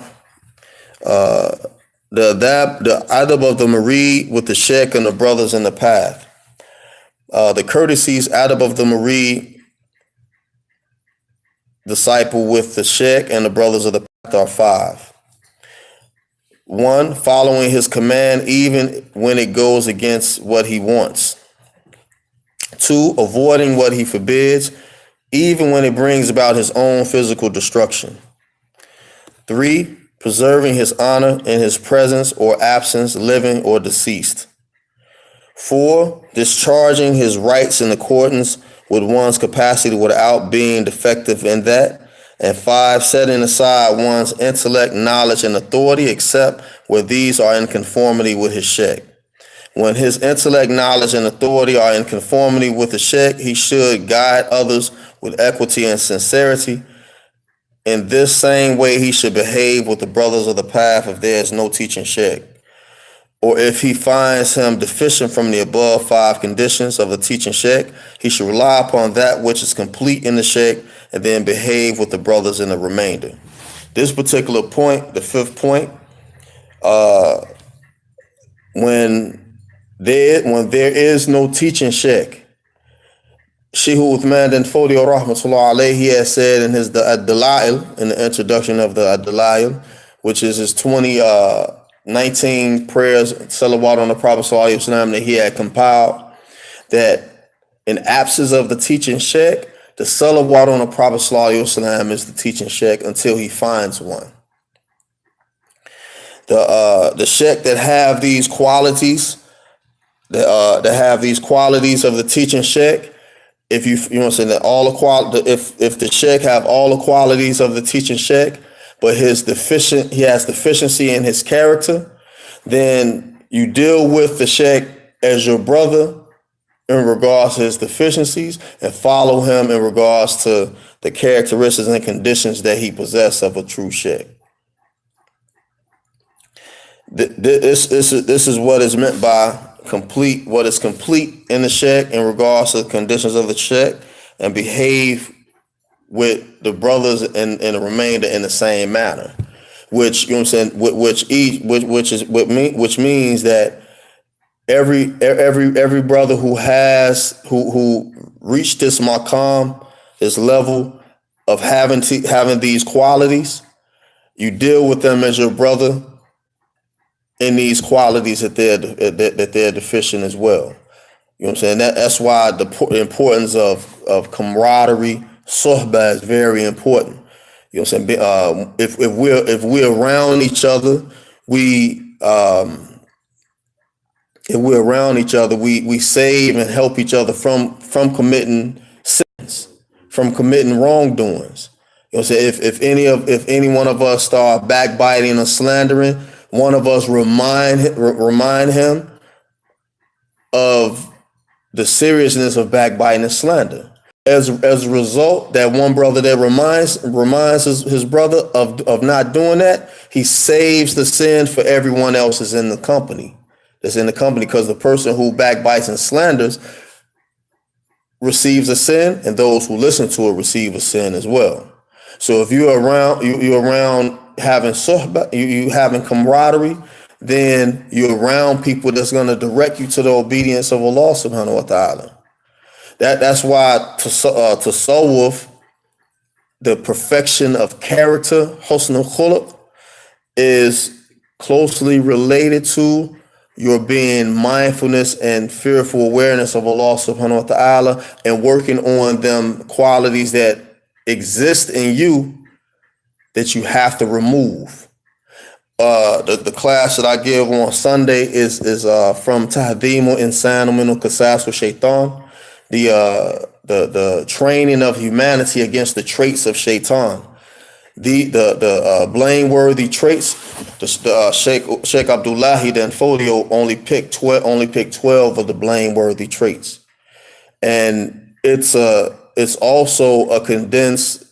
The adab of the murid with the sheikh and the brothers in the path. The courtesies, adab of the murid, disciple with the sheikh and the brothers of the path are 5. 1, following his command even when it goes against what he wants. 2, avoiding what he forbids, even when it brings about his own physical destruction. 3, preserving his honor in his presence or absence, living or deceased. 4, discharging his rights in accordance with one's capacity without being defective in that. And 5, setting aside one's intellect, knowledge, and authority except where these are in conformity with his sheikh. When his intellect, knowledge, and authority are in conformity with the sheikh, he should guide others with equity and sincerity. In this same way, he should behave with the brothers of the path if there is no teaching sheikh. Or if he finds him deficient from the above 5 conditions of the teaching sheikh, he should rely upon that which is complete in the sheikh and then behave with the brothers in the remainder. This particular point, the 5th point, when there is no teaching sheikh, Sheikh Uthman bin Fodio rahmatullah alayhi, he has said in his Ad-Dalail, in the introduction of the Ad-Dalail, which is his 2019 prayers, salawat on the Prophet sallallahu alaihi wasallam, that he had compiled, that in absence of the teaching sheikh, the salawat on the Prophet sallallahu alaihi wasallam is the teaching sheikh until he finds one. The sheikh that have these qualities, that have these qualities of the teaching sheikh, if you know what I'm saying, that all the if the sheikh have all the qualities of the teaching sheikh, but he has deficiency in his character, then you deal with the sheikh as your brother in regards to his deficiencies and follow him in regards to the characteristics and conditions that he possesses of a true sheikh. This is what is meant by complete, what is complete in the sheikh in regards to the conditions of the sheikh, and behave with the brothers and the remainder in the same manner, which, you know what I'm saying, which means that every brother who reached this maqam, this level of having these qualities, you deal with them as your brother in these qualities that they're deficient as well. You know what I'm saying? That's why the importance of camaraderie, sohbah, is very important. You know what I'm saying? If we're around each other, we save and help each other from committing sins, from committing wrongdoings. You know what I'm saying? If any one of us start backbiting or slandering, one of us remind him of the seriousness of backbiting and slander. As a result, that one brother that reminds his brother of not doing that, he saves the sin for everyone else that's in the company, because the person who backbites and slanders receives a sin, and those who listen to it receive a sin as well. So if you're around having sohbah, you having camaraderie, then you're around people that's going to direct you to the obedience of Allah subhanahu wa ta'ala. That's why tasawwuf, the perfection of character, husn al-khuluq, is closely related to your being mindfulness and fearful awareness of Allah subhanahu wa ta'ala, and working on them qualities that exist in you that you have to remove. The class that I give on Sunday is from Tahdimu Insanu Minu Kasasu Shaitan, the training of humanity against the traits of Shaitan, the blameworthy traits. Sheikh Abdullahi Danfodio only picked 12 of the blameworthy traits, and it's also a condensed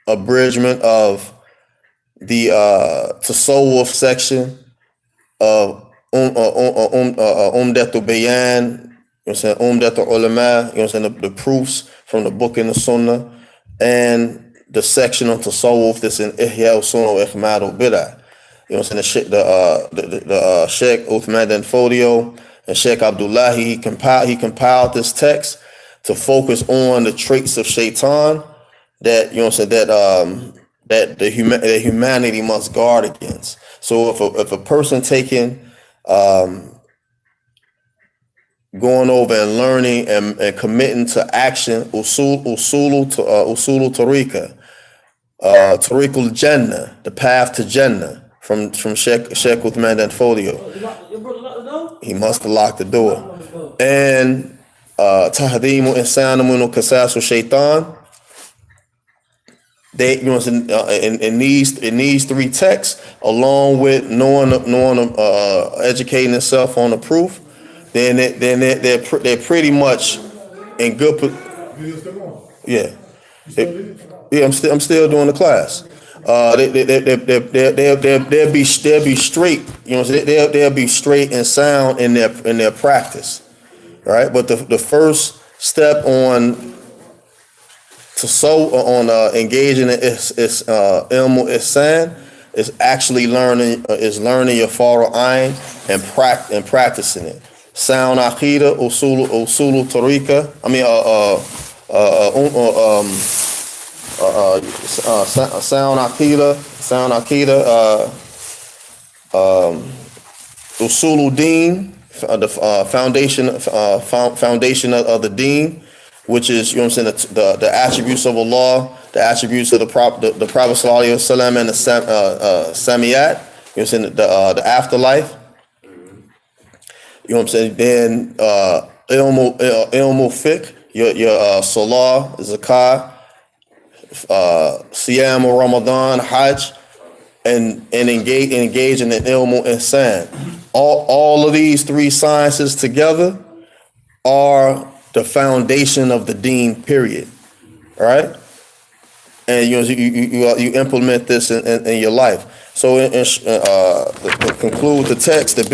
abridgment of the tasawwuf section of Umdatul Bayan, you know what I'm saying, Umdatul Ulama, you know what I'm saying, the proofs from the book and the Sunnah, and the section on tasawwuf that's in Ihya Sunnah wa Ikhmad al-Bid'ah. You know what I'm saying, the Sheikh Uthman Danfodio and Sheikh Abdullahi, he compiled this text to focus on the traits of Shaitan that, you know what I'm saying, that humanity must guard against. So if a person going over and learning and committing to action, Usul Tariqah, Tariqul Jannah, the path to Jannah, from Sheikh Uthman Danfodio, Your brother locked the door? he must have locked the door. And Tahdimu Insanu Minu Kasasu Shaitan, they, you know, in these three texts, along with knowing educating themselves on the proof, then they're pretty much in good. Yeah, I'm still doing the class. They'll be straight. You know, they'll be straight and sound in their practice, right? But the first step on engaging in ilmu ihsan is actually learning your fara'id ayn and practicing it. Sound aqidah, usul tariqah. sound Akida, Usul Deen, the foundation of the Deen, which is, you know what I'm saying, the attributes of Allah, the attributes of the Prophet Sallallahu Alaihi Wasallam, and the Samiyat, you know what I'm saying, the afterlife. You know what I'm saying? Then ilmu fiqh, your salah, zakah, siyam, Ramadan, hajj, and engage in the ilmu ihsan. All of these three sciences together are the foundation of the deen, period. All right? And you implement this in your life. So to conclude the text, the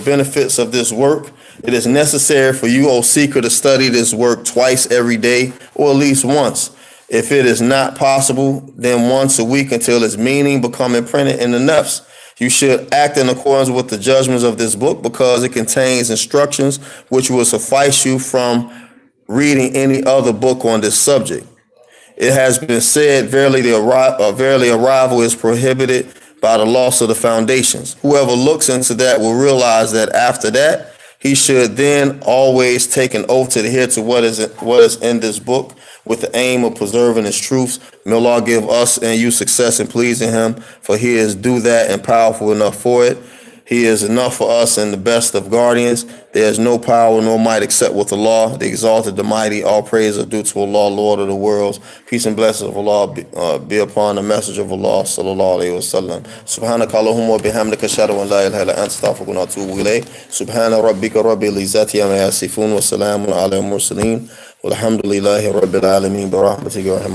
benefits of this work, it is necessary for you, O seeker, to study this work twice every day, or at least once. If it is not possible, then once a week until its meaning become imprinted in the nafs. You should act in accordance with the judgments of this book because it contains instructions which will suffice you from reading any other book on this subject. It has been said, verily arrival is prohibited by the loss of the foundations. Whoever looks into that will realize that after that, he should then always take an oath to adhere to what is in this book with the aim of preserving its truths. May Allah give us and you success in pleasing him, for he is due that and powerful enough for it. He is enough for us and the best of guardians. There is no power nor might except with Allah, the exalted, the mighty. All praise are due to Allah, Lord of the worlds. Peace and blessings of Allah be upon the message of Allah, sallallahu alayhi wa sallam. Subhanaka Allahumma wa bihamdika ashhadu an la ilaha illa anta astaghfiruka wa atubu ilayk. Subhana rabbika rabbil izzati amma yasifun wa salamun ala al-mursalin. Walhamdulillahi rabbil alamin bi rahmatika wa